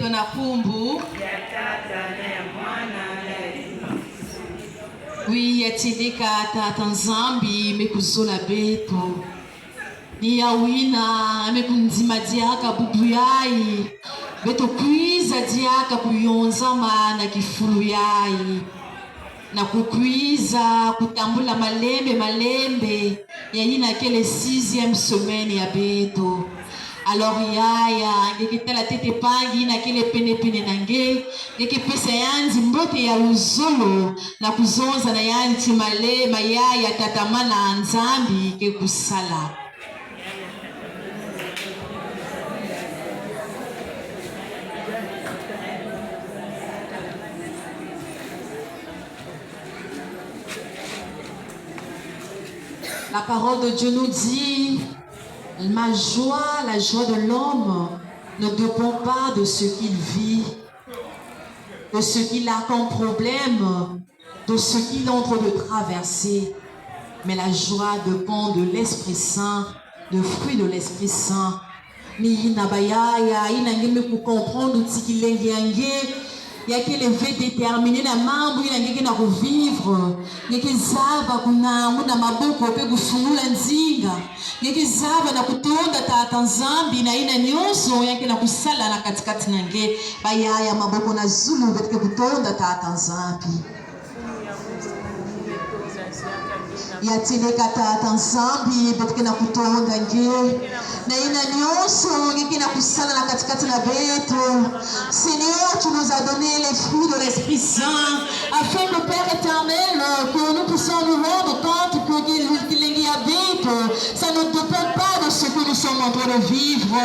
beto na kumbu. Oui, yatilika tata nzambi mekuzola beto. Ni yawina mekunzima diaka bubu yai. Beto kuiza diaka kuyonzama na kifulu yai. Na kukuiza kutambula malembe yayina kele 6e semaine ya beto. Alors yaya ngeke la tete pangi na kele pene nange ngeke pesa yanzi mbote ya uzolo na kuzonza na yanzi malema yaya tatamana nzambi ke kusala. La parole de Dieu nous dit, ma joie, la joie de l'homme ne dépend pas de ce qu'il vit, de ce qu'il a comme problème, de ce qu'il est en train de traverser. Mais la joie dépend de l'Esprit Saint, du fruit de l'Esprit Saint. Ni nabayaya, inangeme pour comprendre ce qu'il est il y a qui levé déterminé na mambo ina ngeke na kuvivre ngeke zaba kuna muna maboko pe kufungula nzinga ngeke zaba na kutonda tata nzambi na ina nyonso yake na kusala na katikati nange bayaya maboko na zulu betike kutonda tata nzambi yatileka tata nzambi betike na kutonda nge na ina nyonso ngeke na kusala na katikati na beto. Seigneur, tu nous as donné les fruits de l'Esprit Saint afin que Père éternel que nous puissions nous rendre compte qu'il y a beto. Ça ne dépend pas de ce que nous sommes en train de vivre,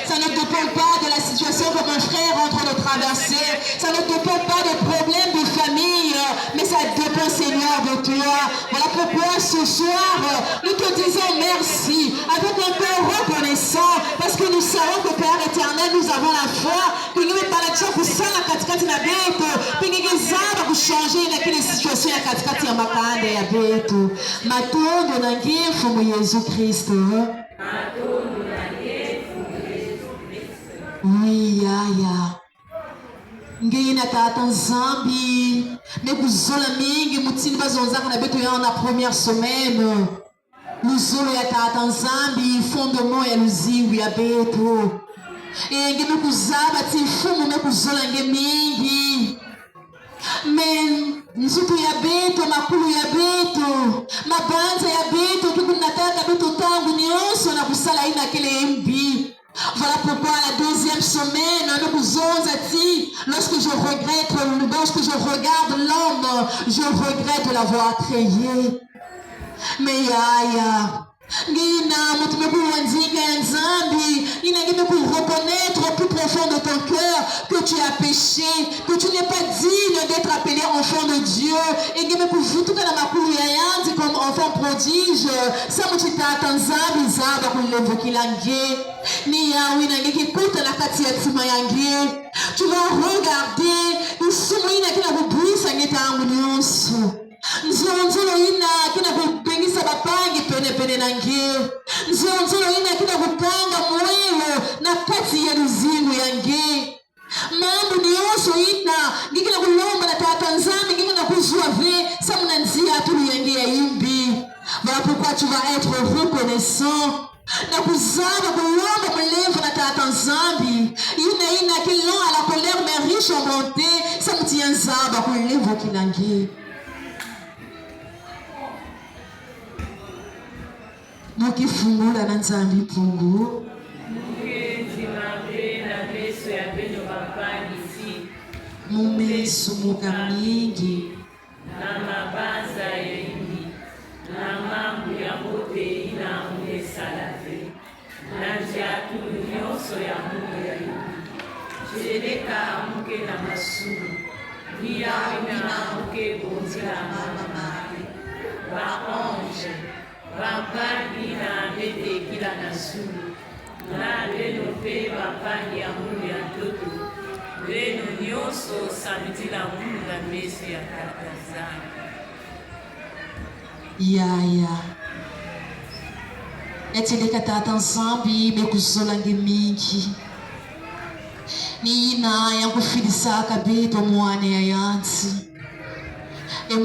ça ne dépend pas de la situation que mon frère est en train de traverser, ça ne dépend pas des problèmes de famille, mais ça dépend, Seigneur, de toi. Voilà pourquoi ce soir nous te disons merci avec un cœur reconnaissant, parce que nous savons que Père éternel, nous avons la foi que nous ne parlons pas ça la katikati na beto pingizaba kuchanger na kile situation ya katikati ya makanda ya beto matondo na ngifu mu Yesu Kristo. Oui yaya ngina tata nzambi mekuzola mingi mutini bazonzaka na beto ya na première semaine luzolo ya tata nzambi fondement ya luzingu ya beto enge mekuzaba tifumu mekuzola nge mingi men nzutu ya beto makulu ya beto mabanza ya beto tukunataka beto tangu nyonso na kusala ina kele mbi. Voilà pourquoi la 2e semaine lorsque je regarde l'homme, je regrette de l'avoir créé. Mais yaya Ngina mutume kuanzika ya nzambi inangime reconnaître au plus profond de ton cœur que tu as péché, que tu n'es pas digne d'être appelé enfant de Dieu. Et ngime kuvutuka na makulu ya yanzi comme enfant prodige. Sa mutitata nzambi zaba kulevukila nge ni yawi nangeki kuta na kati ya tima yange. Tu vas regarder isumu ina kina kubuisa ngetangu nyonso. Nzonzolo ina kina kupengisa bapangi pene nange. Nzonzolo ina kina kupanga mwelo na kati ya luzingu yange. Mambo nyonso ina ngikina kulomba na tata nzambi ngikina kuzua ve samuna nzia atulu yange ya imbi. Voilà pourquoi tu vas être reconnaissant. Na kuzaba kulomba mlevu na tata nzambi ina kilon à la colère mais riche en bonté samti nzaba kulevu kinange. Mukifungula na nzambi pungu mumesumuka mingi na mabanza yengi na mambo ya bote ina mumesalave na njatu nyonso ya mungu ya yubi jeleka amuke na masuru niya wina amuke bonzila mama mari ba ange bapangi na bete kila na zulu na leno pe bapangi ya mungu ya toto leno nyonso samedi la mungu na mesi ya katazana yaya yatileka tata nzambi mekuzola nge mingi ni ina yankufilisa beto mwane ya yanti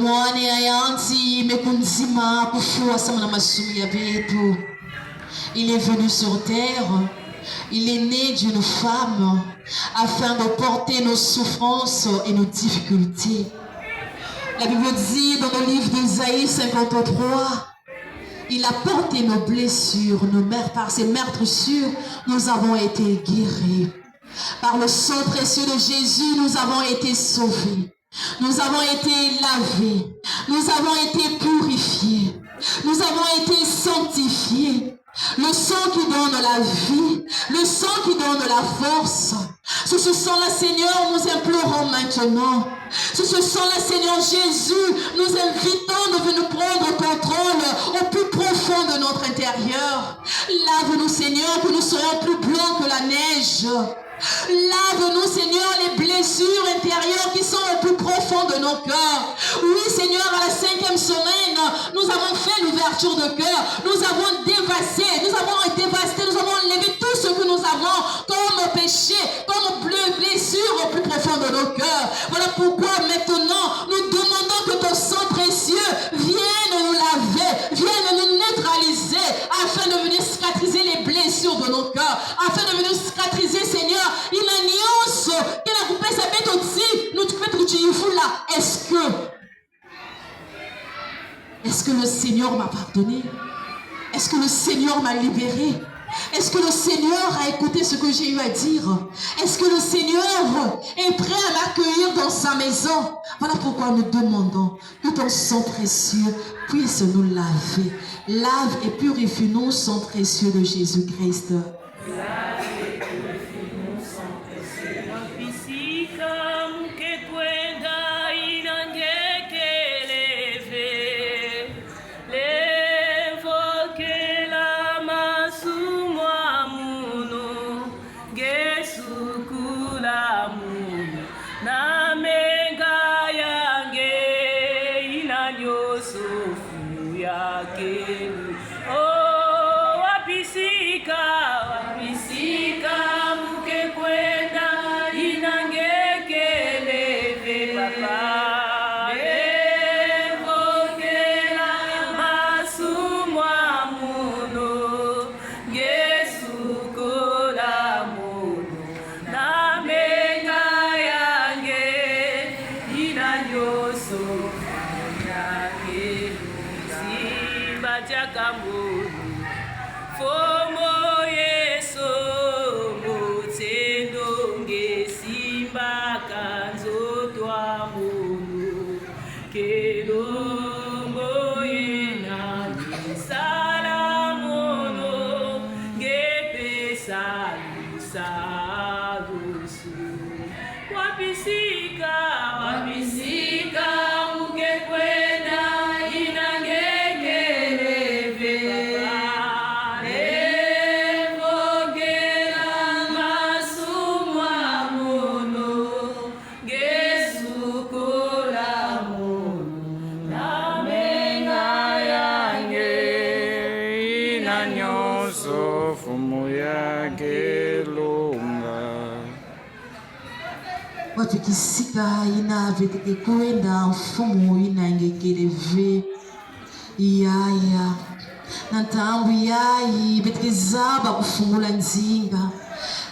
mwane ya yanti mekunzima kufua sama na masumi ya beto. Il est venu sur terre, il est né d'une femme afin de porter nos souffrances et nos difficultés. La Bible dit dans le livre d'Ésaïe 53, il a porté nos blessures, par ses meurtrissures, nous avons été guéris. Par le sang précieux de Jésus, nous avons été sauvés. Nous avons été lavés. Nous avons été purifiés. Nous avons été sanctifiés. Le sang qui donne la vie, le sang qui donne la force. Sous ce sang-là, Seigneur, nous implorons maintenant. Sous ce sang-là, Seigneur Jésus, nous invitons de venir prendre contrôle au plus profond de notre intérieur. Lave-nous, Seigneur, que nous soyons plus blancs que la neige. Lave-nous, Seigneur, les blessures intérieures qui sont au plus profond de nos cœurs. Oui, Seigneur, à la 5e semaine, nous avons fait l'ouverture de cœur. Nous avons dévasté, nous avons enlevé tout ce que nous avons comme péché, comme blessures au plus profond de nos cœurs. Voilà pourquoi maintenant, nous demandons que ton sang précieux vienne nous laver, vienne nous neutraliser, afin de venir cicatriser les blessures de nos cœurs, afin de venir cicatriser, Seigneur, il a nuance que la coupée s'appelle aussi nous faites que tu y fous là. Est-ce que le Seigneur m'a pardonné? Est-ce que le Seigneur m'a libéré? Est-ce que le Seigneur a écouté ce que j'ai eu à dire? Est-ce que le Seigneur est prêt à m'accueillir dans sa maison? Voilà pourquoi nous demandons que ton sang précieux puisse nous laver. Lave et purifie-nous, sang précieux de Jésus-Christ. Watu kisika ina veteke kwenda mfumo ina ingekeleve yaya na ntambu yayi veteke zaba kufungula nzinga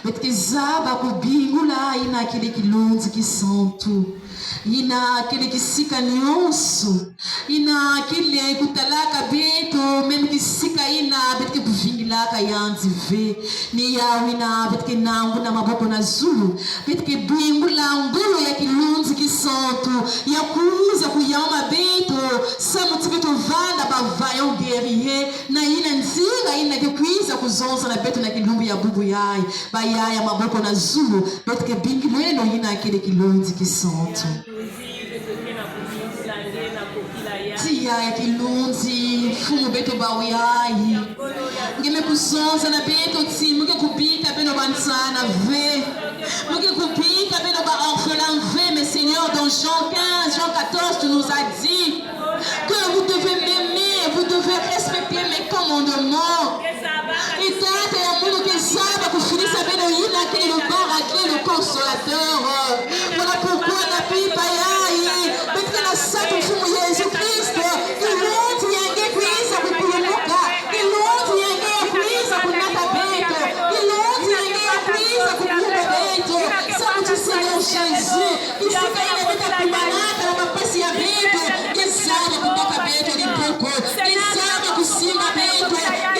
veteke zaba kubingula ina kile kilunzi kisantu ina kile kisika nyonso ina kile kutalaka beto meme kisika ina veteke kuvingilaka yanzi ve ni yawe ina veteke nangu na maboko na zulu veteke bingula ngulu ya kilunzi kisantu ya kuuza kuyama beto samu tibeto vanda bavayo guerrier na ina nzinga ina kikuiza kuzonza na beto na kilumbu ya bubu yai bayaya maboko na zulu veteke bingilweno ina kile kilunzi kisantu Tia kilunzi fumu beto bawiyayi ngeme kuzonza na beto ti muke kupika beno bansana ve muke kupika beno ba orphelin ve. Mais Seigneur, dans Jean 15, Jean 14, tu nous as dit que vous devez m'aimer, vous devez respecter mes commandements. Et tant que mundo que sabe que filho sabendo ina que le bar aqui le console adorateur. Voilà pourquoi na pipa yaye betwe na satu mfumu Yesu Kristo iloti yange kuisa kupulumuka iloti yange kuisa kunata beto iloti yange kuisa kukumba beto santo Senhor Jesus isika ina beta kumanata na mapasi ya beto isama kutoka beto ni poko isama kusima beto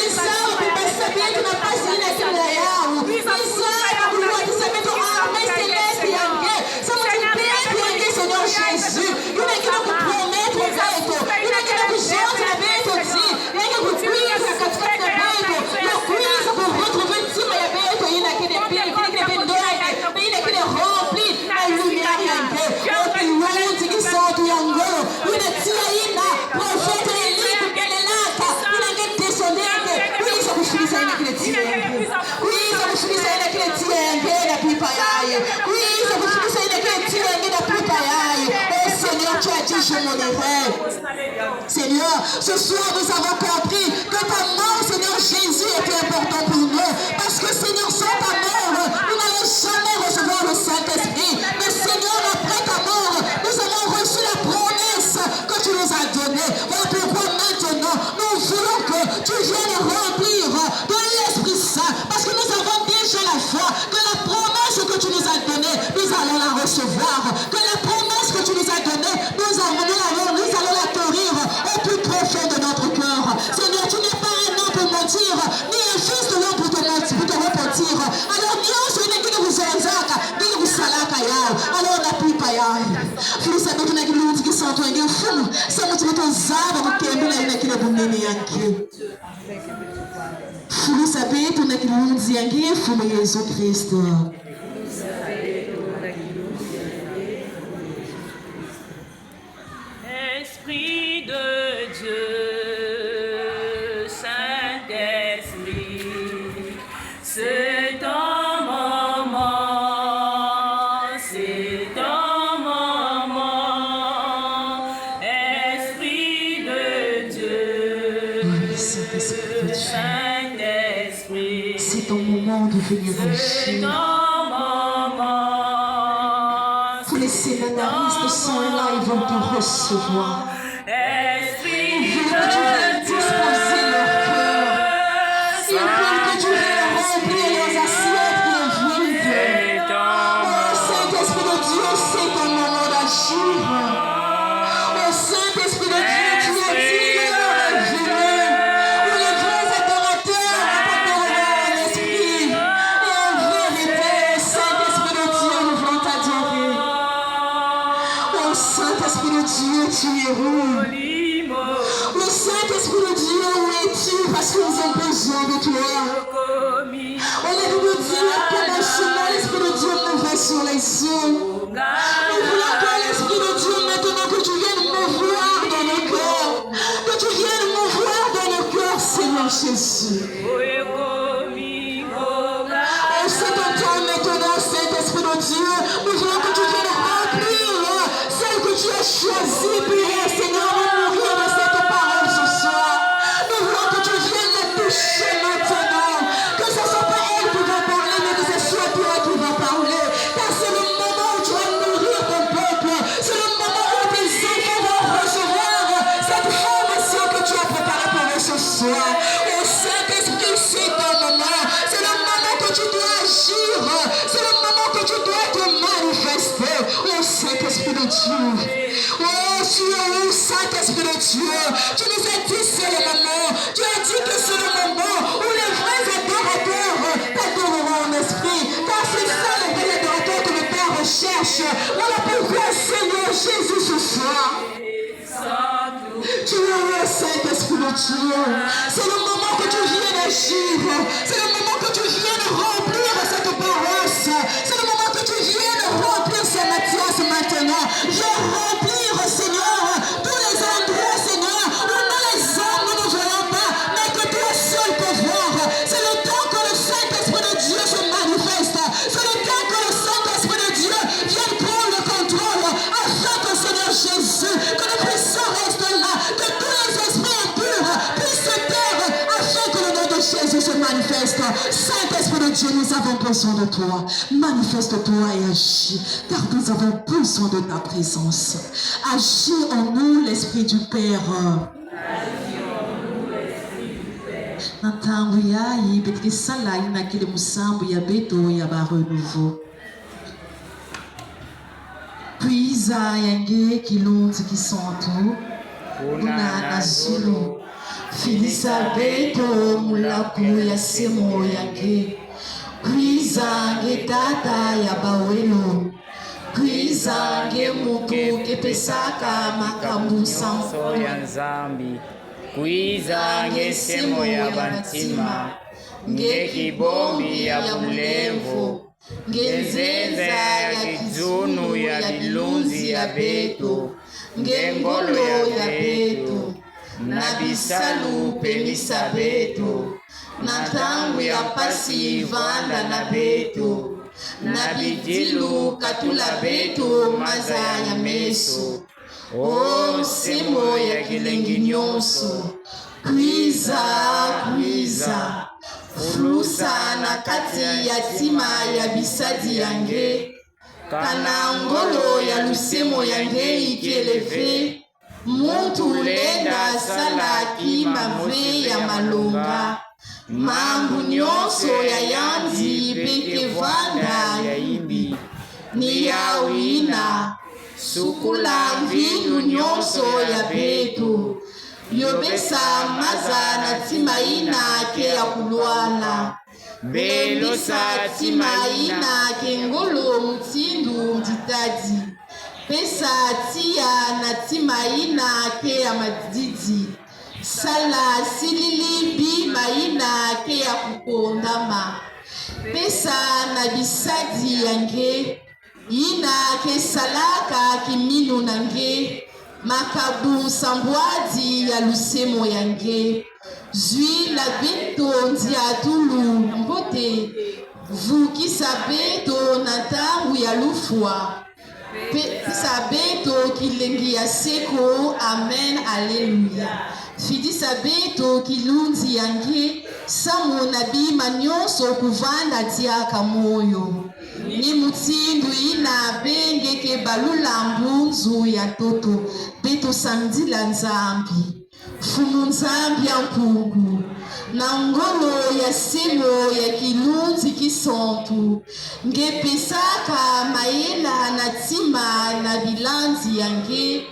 isama kupasa beto na pasi ina kila yao isama kuwatisa beto arme celeste yange sama beto yange Senhor Jesus ina kila kuprometo beto ina kila kujonta na beto zi ina kukuiza katika na beto na kuiza kuretrouver ntima ya beto ina kile bendoe ina kile rempli na lumière yange okiluti kisoto yango ina tia ina profeta eliku kelelata ina ngetesoneke kuiza kushiriza ina kile tia yange kuiza kushiriza ina kile tia yange na pipa yaye kuiza kushiriza ina kile tia yange na pipa yaye. Oh Seigneur, tu as dit je m'honorerai. Seigneur, ce soir nous avons compris que ta mort, Seigneur Jésus, était important pour nous. Parce que Seigneur, sans ta mort, nous n'allons jamais recevoir le Saint-Esprit. Mais Seigneur, après ta mort, nous avons reçu la promesse que tu nous as donnée. Voilà pourquoi maintenant, nous voulons que tu viennes remplir de l'Esprit Saint. Parce que nous avons déjà la foi que la promesse que tu nous as donnée, nous allons la recevoir. Que la promesse que tu nous as donnée, nous allons la tenir au plus profond de notre cœur. Seigneur, tu n'es pas un homme pour mentir, ni un fils de l'homme pour te repentir. Alors, Dieu, ce n'est que vous enzaka, que vous salaka yao. Alors, on n'appuie pas yao. Vous savez que nous avons dit que c'est un peu fou. Ça nous dit que nous avons dit que nous avons dit que nous avons dit vous savez que nous avons dit que Jésus Christ. Esprit de Dieu, Saint-Esprit, c'est un moment, Esprit de Dieu, Saint-Esprit, c'est ton moment de venir agir. Tous les séminaristes sont là, ils vont te recevoir. Ils veulent que tu viennes disposer leur cœur. Ils veulent que tu viennes remplir leurs assiettes de vide. Oh Saint-Esprit de Dieu, c'est ton moment d'agir. Oh Saint-Esprit de Dieu, tu as dit l'heure est venue où les vrais adorateurs adoreront en esprit et en vérité. Saint-Esprit de Dieu, nous voulons t'adorer. Oh Saint-Esprit de Dieu, tu es où? Le Saint-Esprit de Dieu, où es-tu? Parce que nous avons besoin de toi. On a dû nous dire comment chemin l'Esprit de Dieu mouvait sur les eaux. Nous voulons que l'Esprit de Dieu, maintenant que tu viennes mouvoir dans nos cœurs, que tu viennes mouvoir dans nos cœurs, Seigneur Jésus. Oh, c'est ton temps maintenant, Saint-Esprit de Dieu. Nous voulons que tu viennes remplir celle que tu as choisie, Père, Seigneur, de mourir de cette parole ce soir. Nous voulons que tu viennes la toucher maintenant. Que ce ne soit pas elle qui va parler, mais que ce soit toi qui va parler. Car c'est le moment où tu vas nourrir ton peuple. C'est le moment où tes enfants vont recevoir cette formation que tu as préparée pour eux ce soir. Au Saint-Esprit, c'est ton moment. C'est le moment que tu dois agir. C'est le moment que tu dois te manifester. Au Saint-Esprit de Dieu. Oh, tu es où, Saint-Esprit de Dieu? Tu nous as dit c'est le moment. Tu as dit que c'est le moment où les vrais adorateurs t'adoreront en esprit. Car c'est ça les vrais adorateurs que le Père recherche. Voilà pourquoi, Seigneur Jésus, ce soir, tu es le Saint-Esprit de Dieu. C'est le moment que tu viennes agir. C'est le moment que tu viennes remplir cette paroisse. C'est le moment que tu viennes remplir ces Matthias maintenant. Viens remplir, Seigneur, tous les endroits, Seigneur, où nous les hommes ne nous voyons pas, mais que toi seul peux voir. C'est le temps que le Saint-Esprit de Dieu se manifeste. C'est le temps que le Saint-Esprit de Dieu vienne prendre le contrôle, afin que, Seigneur Jésus, que le puissant reste là, que tous les esprits impurs puissent se taire, afin que le nom de Jésus se manifeste. Saint-Esprit de Dieu, nous avons besoin de toi. Manifeste-toi et agis, car nous avons besoin de ta présence. Agis en nous, l'Esprit du Père. Ntango yayi betike sala ina kile musambu ya beto ya ba renouveau. Puiza yange kilonzi kisantu una nazulu filisa beto mulaku ya semo yange. Puiza nge tata ya bawelo. Puiza nge mutu kepesaka makambu sanfo ya nzambi. Kuiza ngesemo ya bantima, nge kibombi ya bulemvo, ngenzenza ya kizunu ya bilunzi ya beto, nge ngolo ya beto, na bisalu pemisa beto, na tangu ya pasi vanda na beto, na bidilu katula beto maza ya meso. Oh, semo ya kilengi nyonso, kwiza, kwiza, fulusa na kati ya tima ya bisadi yange, kana ngolo ya lusemo yange ikeleve, muntu lenda sala kima ve ya malonga, mambu nyonso ya yanzi peke vanda ya imbi, ni ya wina, sukula vindu nyonso ya betu, yobesa maza na tima ina ke ya kulwala, belosa tima ina ke ngolo mutindu mtitadi, pesa tia na tima ina ke ya madidi, sala silili bi maina ke ya kukondama, pesa na bisadi yange, ina ke salaka kiminu nange, makabu sambwadi ya lusemo yange, zui la beto ndiatulu mbote, vukisa beto na tangu ya lufwa, pesa beto kilengi ya seko, amen, alleluia. Fidisa beto kilunzi yange, samu nabi manyonso kuvanda tiaka moyo. Ni mutindu ina benge ke balulambu nzu ya toto, beto sandila nzambi, fumu nzambi ya mpungu, na ngolo ya semo ya kilunzi kisantu, nge pesaka maela na tima na bilanzi yange,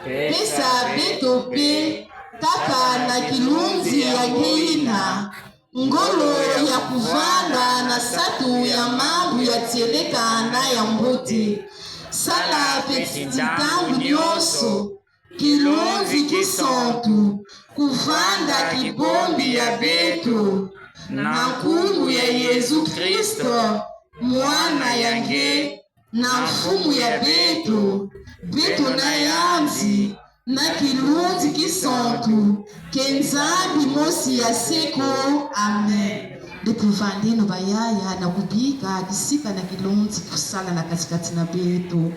pesa beto pe, kaka na kilunzi yange ina, ngolo ya kuvanda na satu ya mambu ya tieleka na ya mbote, sala petiti tangu nyonso, kilunzi kisantu, kuvanda kibombi ya beto, na nkungu ya Yesu Kristo, mwana yange, na mfumu ya beto, beto na yanzi, na kilunzi kisantu, kenzambi mosi ya seko, amen. Dekuvandi no bayaya na kubika disika na kilunzi kusala na katikati na beto.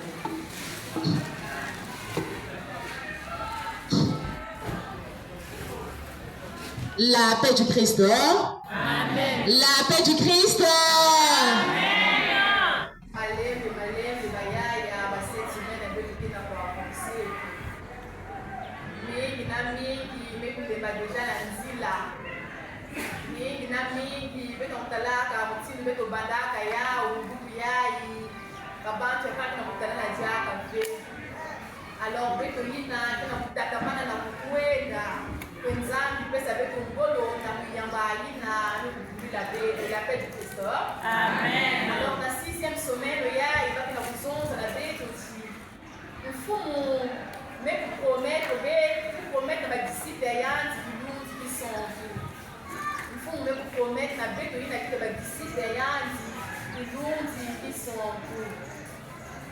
La paix du Christ. Amen. La paix du Christ. Amen. Alors, beto yina tena kutatamana na kukwenda wenzangu pesa beto ngolo na kuyamba yina la paix du Christ. Amen. Alors, na 6e semaine ya ibaki na kuzonza na beto si mfumu me kupromettre na badisciple yanzi bilunzi bisonzi. Mfumu me kupromettre na beto yina kile badisciple yanzi bilunzi bisonzi.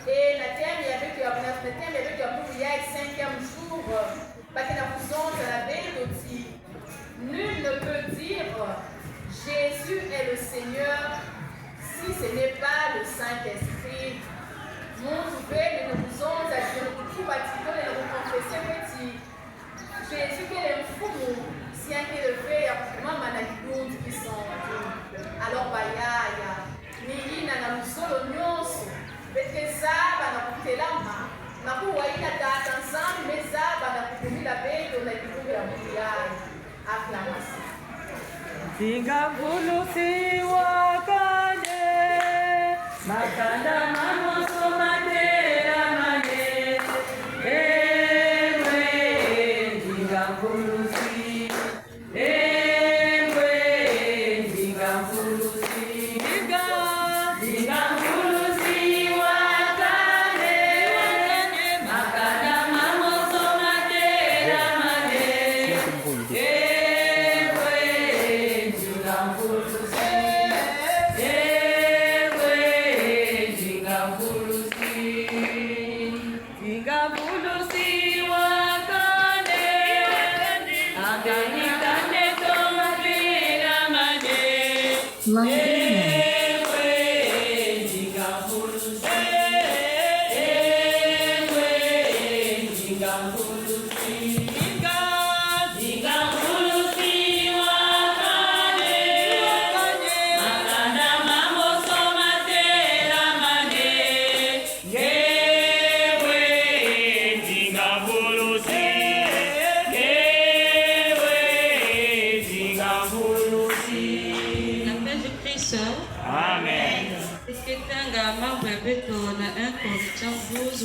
Et la terre il y avait que pour y a 5e jour parce que la puissance de la bête aussi nul ne peut dire Jésus est le Seigneur si ce n'est pas le Saint-Esprit. Mon pouvez nous puissons à Dieu tout bâtiment et nous confesser petit Jésus qui est fou si un qui le fait à maman qui sont alors bah nakuwaina tata nzambi mezaba na kutumila beto na ikikumbila mungu yayo. Aklamasi. Tingavulusi wakane, makanda mamoso matera mane. Ewe, tingavulusi. Ewe, tingavulusi. Tingavulusi wakane, makanda mamoso matera mane.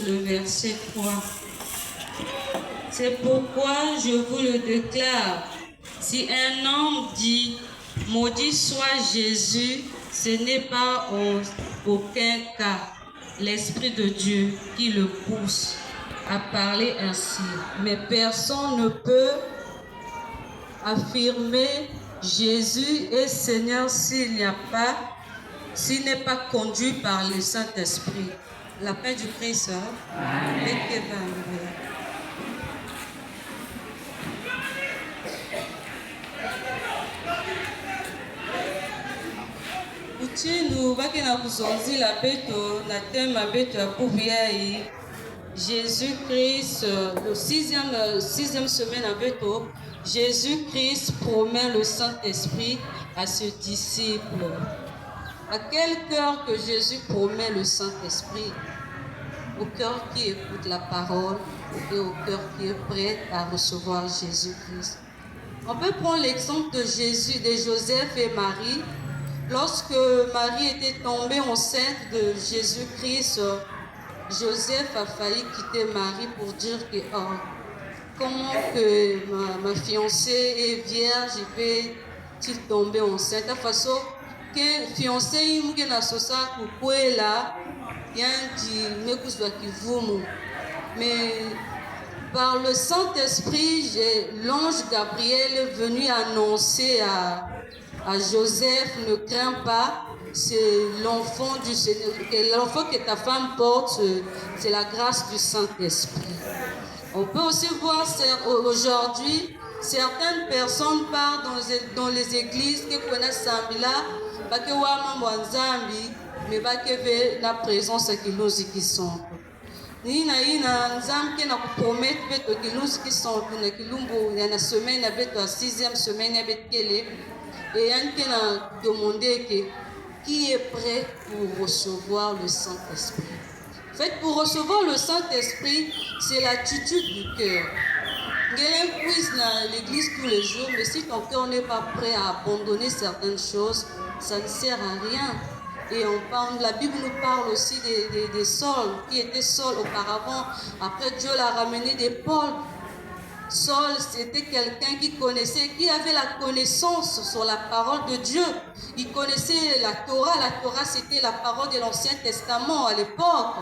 Le verset 3. C'est pourquoi je vous le déclare, si un homme dit « Maudit soit Jésus », ce n'est pas en aucun cas l'Esprit de Dieu qui le pousse à parler ainsi. Mais personne ne peut affirmer Jésus est Seigneur s'il n'est pas conduit par le Saint-Esprit. La paix du Christ. Amen. Nous bakena kuzonzi la beto na thème beto ya pouviai Jésus-Christ le sixième semaine à beto Jésus-Christ promet le Saint-Esprit à ses disciples. À quel cœur que Jésus promet le Saint-Esprit? Au cœur qui écoute la parole et au cœur qui est prêt à recevoir Jésus-Christ. On peut prendre l'exemple de Jésus, de Joseph et Marie. Lorsque Marie était tombée enceinte de Jésus-Christ, Joseph a failli quitter Marie pour dire que comment que ma fiancée est vierge, peut-il tomber enceinte? De toute façon, que fiancée est na sosa kukwela yanti mekuzwa kivumu. Mais par le Saint-Esprit, l'ange Gabriel est venu annoncer à Joseph, ne crains pas, c'est l'enfant du Seigneur, l'enfant que ta femme porte, c'est la grâce du Saint-Esprit. On peut aussi voir aujourd'hui, certaines personnes partent dans les églises qui connaissent Sambila, parce que mais pas que la présence qui nous qui sont. Nina nzam ke na promettre beto que nous qui sont na kilumbu na semaine na beto la 6e semaine na betkele et yan ke na demander que qui est prêt pour recevoir le Saint-Esprit. En fait, pour recevoir le Saint-Esprit, c'est l'attitude du cœur. On puise dans l'église tous les jours, mais si ton cœur n'est pas prêt à abandonner certaines choses, ça ne sert à rien. Et la Bible nous parle aussi des Saul, qui étaient Saul auparavant. Après, Dieu l'a ramené des Paul. Saul, c'était quelqu'un qui connaissait, qui avait la connaissance sur la parole de Dieu. Il connaissait la Torah. La Torah, c'était la parole de l'Ancien Testament à l'époque.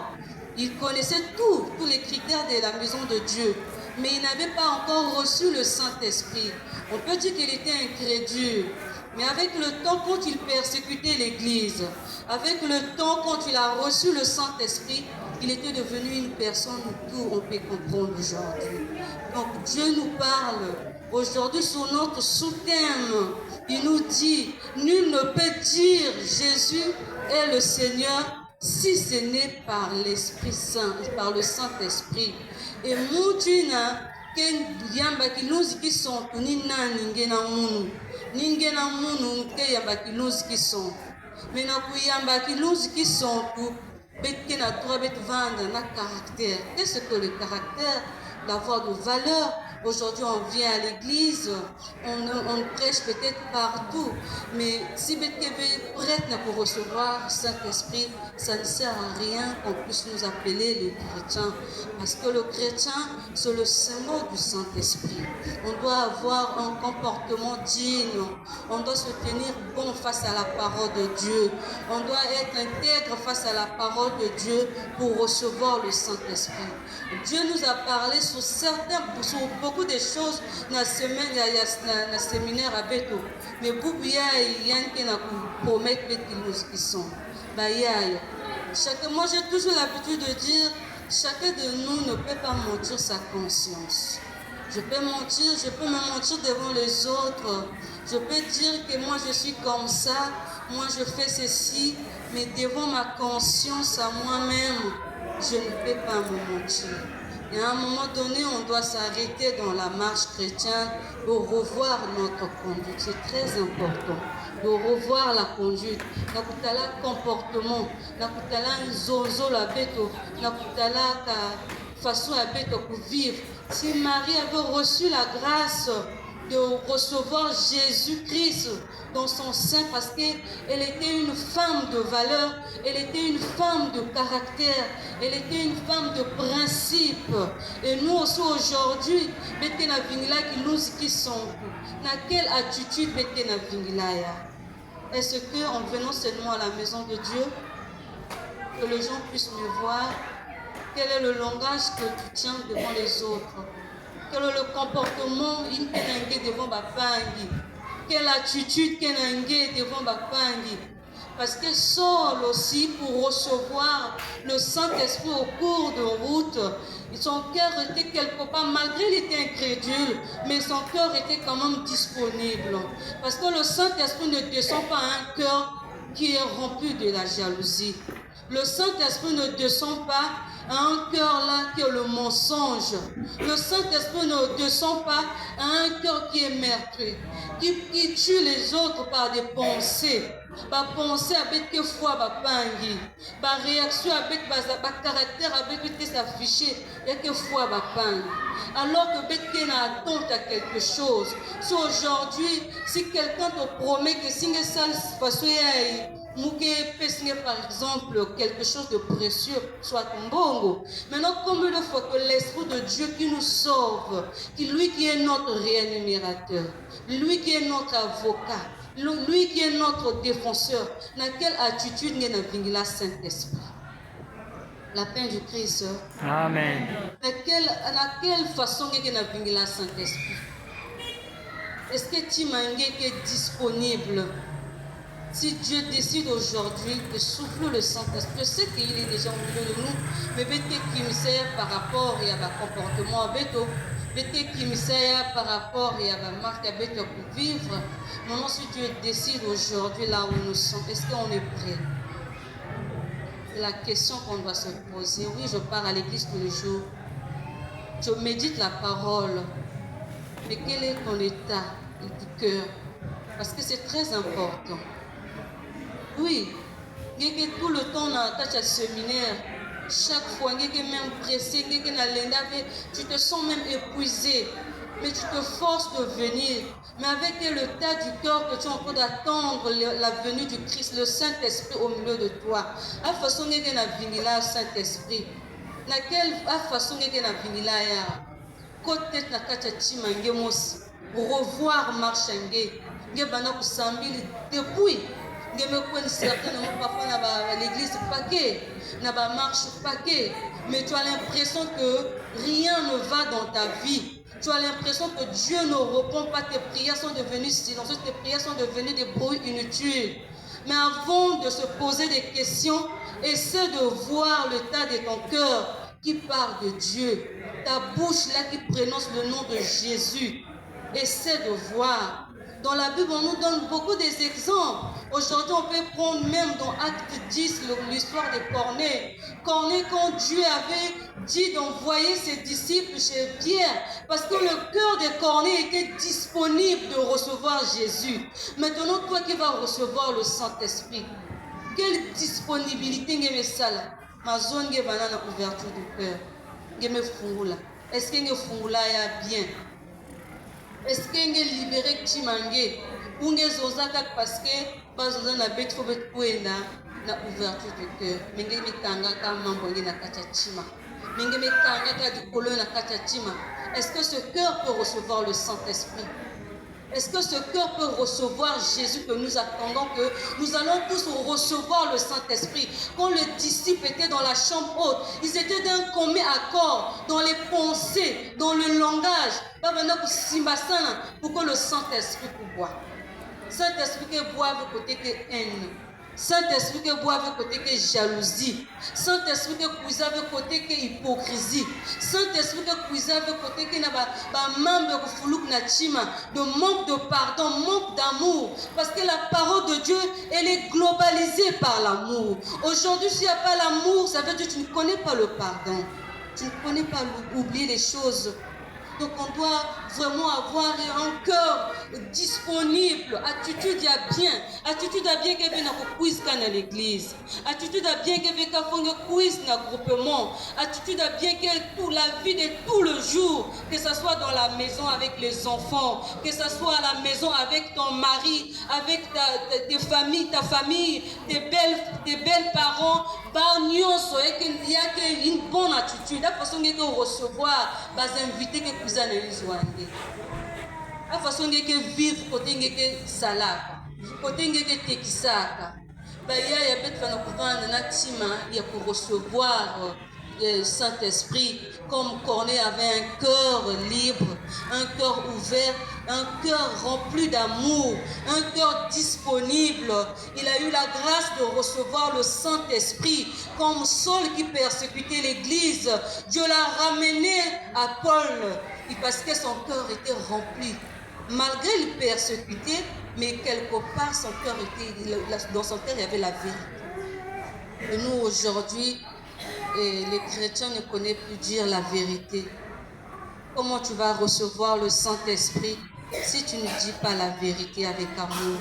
Il connaissait tous les critères de la maison de Dieu. Mais il n'avait pas encore reçu le Saint-Esprit. On peut dire qu'il était incrédule. Mais avec le temps, quand il persécutait l'Église, avec le temps, quand il a reçu le Saint-Esprit, il était devenu une personne où on peut comprendre aujourd'hui. Donc Dieu nous parle aujourd'hui sur notre sous-thème. Il nous dit, nul ne peut dire Jésus est le Seigneur si ce n'est par l'Esprit Saint, par le Saint-Esprit. Et Moutina, yamba kiluzi kison tunina ningena munu ke yamba kiluzi kison. Mais na kuyamba kiluzi kison tu betke na droit bet vendre na caractère. Qu'est-ce que le caractère? D'avoir de valeur. Aujourd'hui, on vient à l'église, on prêche peut-être partout, mais si vous êtes prête pour recevoir Saint-Esprit, ça ne sert à rien qu'on puisse nous appeler les chrétiens, parce que le chrétien, c'est le symbole du Saint-Esprit. On doit avoir un comportement digne, on doit se tenir bon face à la parole de Dieu, on doit être intègre face à la parole de Dieu pour recevoir le Saint-Esprit. Dieu nous a parlé sur beaucoup de choses dans la semaine, dans le séminaire à Beto. Mais pour il y a qui promettre qu'ils sont. Moi, j'ai toujours l'habitude de dire, chacun de nous ne peut pas mentir sa conscience. Je peux me mentir devant les autres. Je peux dire que moi je suis comme ça, moi je fais ceci, mais devant ma conscience à moi-même, je ne peux pas me mentir. Et à un moment donné, on doit s'arrêter dans la marche chrétienne pour revoir notre conduite. C'est très important de revoir la conduite. Nakutala comportement, nakutala zozo la beto, nakutala façon à beto pour vivre. Si Marie avait reçu la grâce de recevoir Jésus-Christ dans son sein, parce qu'elle était une femme de valeur, elle était une femme de caractère, elle était une femme de principe. Et nous aussi aujourd'hui, qui sont, dans quelle attitude est-ce qu'en venant seulement à la maison de Dieu, que les gens puissent me voir, quel est le langage que tu tiens devant les autres? Quel est le comportement devant Bapangi? Quelle attitude devant Bapangi? Parce que seul aussi pour recevoir le Saint-Esprit au cours de route, son cœur était quelque part, malgré qu'il était incrédule, mais son cœur était quand même disponible. Parce que le Saint-Esprit ne descend pas à un cœur qui est rempli de la jalousie. Le Saint-Esprit ne descend pas à un cœur là qui est le mensonge. Le Saint-Esprit ne descend pas à un cœur qui est meurtri, qui tue les autres par des pensées. Par pensée avec que foi, par réaction avec par caractère avec que s'afficher et que foi, alors que quelqu'un attend à quelque chose. Si aujourd'hui, si quelqu'un te promet que si ça passe, par exemple, quelque chose de précieux, soit ton bongo. Maintenant, comme il faut que l'Esprit de Dieu qui nous sauve, lui qui est notre rémunérateur, lui qui est notre avocat, lui qui est notre défenseur, dans quelle attitude nous avons la Saint-Esprit? La paix du Christ. Amen. Dans quelle façon nous avons la Saint-Esprit? Est-ce que tu es disponible? Si Dieu décide aujourd'hui de souffler le Saint-Esprit, je sais qu'il est déjà au milieu de nous, mais peut-être qu'il me sert par rapport à un comportement avec eux, peut-être qu'il me sert par rapport à la marque avec eux pour vivre. Maintenant, si Dieu décide aujourd'hui là où nous sommes, est-ce qu'on est prêt? C'est la question qu'on doit se poser. Oui, je pars à l'église tous les jours, je médite la parole, mais quel est ton état du cœur? Parce que c'est très important. Oui, tout le temps dans le séminaire, chaque fois, même pressé, tu te sens même épuisé, mais tu te forces de venir. Mais avec le tas du cœur que tu es en train d'attendre la venue du Christ, le Saint-Esprit au milieu de toi, à la façon dont tu as là, Saint-Esprit, à quelle façon tu as venu là, côté de la revoir marchanger, depuis. Je me connais certainement parfois dans l'église paquet, dans la marche paquet, mais tu as l'impression que rien ne va dans ta vie. Tu as l'impression que Dieu ne répond pas, tes prières sont devenues silencieuses, tes prières sont devenues des bruits inutiles. Mais avant de se poser des questions, essaie de voir le tas de ton cœur qui parle de Dieu, ta bouche là qui prononce le nom de Jésus. Essaie de voir. Dans la Bible, on nous donne beaucoup d'exemples. Aujourd'hui, on peut prendre même dans Acte 10 l'histoire de Corneille. Corneille, quand Dieu avait dit d'envoyer ses disciples chez Pierre, parce que le cœur de Corneille était disponible de recevoir Jésus. Maintenant, toi qui vas recevoir le Saint-Esprit, quelle disponibilité est ça là? ma zone est banane ouverture du cœur. Me fungula. Est-ce que me fungula ya bien? Est-ce que me libéré chimangé? Ou me zozaka parce que bazoza na bet faut bet kuenda na ouverture du cœur. Mingi me kanga kama mambo na kacha chima. Mingi me kanga ka du kolo na kacha chima. Est-ce que ce cœur peut recevoir le Saint-Esprit? Est-ce que ce cœur peut recevoir Jésus que nous attendons, que nous allons tous recevoir le Saint-Esprit? Quand les disciples étaient dans la chambre haute, ils étaient d'un commun accord dans les pensées, dans le langage. Pour que le Saint-Esprit puisse boire. Saint-Esprit qui boit avec côté que haine. Saint-Esprit qui boit avec côté que jalousie. Saint-Esprit qui cuise avec côté que hypocrisie. Saint-Esprit qui cuise avec côté que membre de manque de pardon, manque d'amour. Parce que la parole de Dieu, elle est globalisée par l'amour. Aujourd'hui, s'il n'y a pas l'amour, ça veut dire que tu ne connais pas le pardon. Tu ne connais pas oublier les choses. Donc on doit vraiment avoir un cœur disponible, attitude à bien que vient na quiz dans l'église, attitude à bien que vient na quiz na groupement, attitude à bien que pour la vie de tout le jour, que ce soit dans la maison avec les enfants, que ce soit à la maison avec ton mari, avec ta famille, tes belles parents, il y a une bonne attitude, la façon de recevoir, inviter que vous allez la façon de vivre côté de salaka, côté de tekisaka, il y a peut-être pour recevoir le Saint-Esprit, comme Corneille avait un cœur libre, un cœur ouvert, un cœur rempli d'amour, un cœur disponible. Il a eu la grâce de recevoir le Saint-Esprit comme Saul qui persécutait l'Église. Dieu l'a ramené à Paul parce que son cœur était rempli. Malgré le persécuté, mais quelque part son cœur était, dans son cœur il y avait la vérité. Et nous aujourd'hui, les chrétiens ne connaissent plus dire la vérité. Comment tu vas recevoir le Saint-Esprit si tu ne dis pas la vérité avec amour?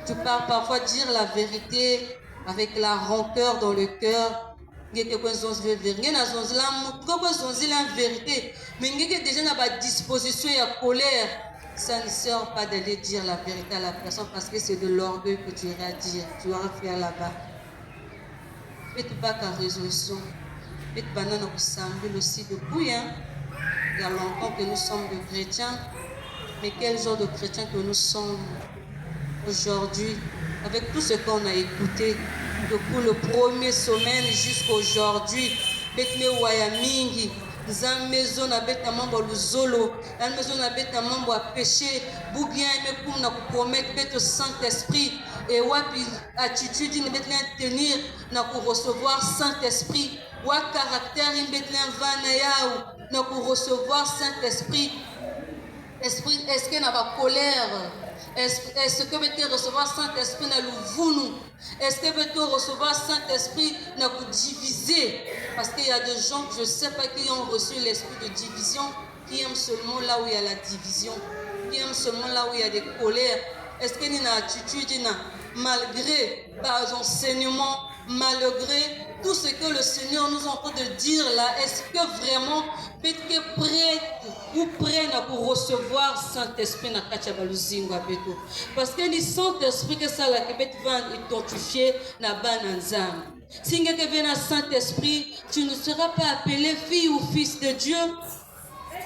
Tu peux parfois dire la vérité avec la rancœur dans le cœur. Il y a quelque chose de vérité. Mais il y a déjà une disposition et une colère. Ça ne sert pas d'aller dire la vérité à la personne parce que c'est de l'orgueil que tu iras dire. Tu iras faire là-bas. Faites pas ta résolution. Faites banane au samedi aussi depuis. Il y a longtemps que nous sommes des chrétiens. Mais quel genre de chrétiens que nous sommes aujourd'hui, avec tout ce qu'on a écouté depuis le premier semaine jusqu'à aujourd'hui. Betme wayamingi. Nzambe maison na beta mambo luzolo, la maison na beta mambo à péché, ou bien me pour na promettre beta Saint-Esprit et wapi attitude ne beta tenir na pour recevoir Saint-Esprit, wa caractère in beta vana yao na pour recevoir Saint-Esprit. Esprit est-ce que na ba colère? Est-ce que vous recevoir Saint-Esprit dans le vounou? Est-ce que vous recevoir Saint-Esprit dans le diviser? Parce qu'il y a des gens que je ne sais pas qui ont reçu l'esprit de division, qui aiment seulement là où il y a la division, qui aiment seulement là où il y a des colères. Est-ce qu'il y a une attitude malgré les enseignements, malgré tout ce que le Seigneur nous est en train de dire là, est-ce que vraiment peut-être prêt ou prêt pour recevoir Saint-Esprit dans Kachabaluzingo Abeto? Parce que le Saint-Esprit que ça là qui va identifier na bananzam. Si tu viens à Saint-Esprit, tu ne seras pas appelé fille ou fils de Dieu.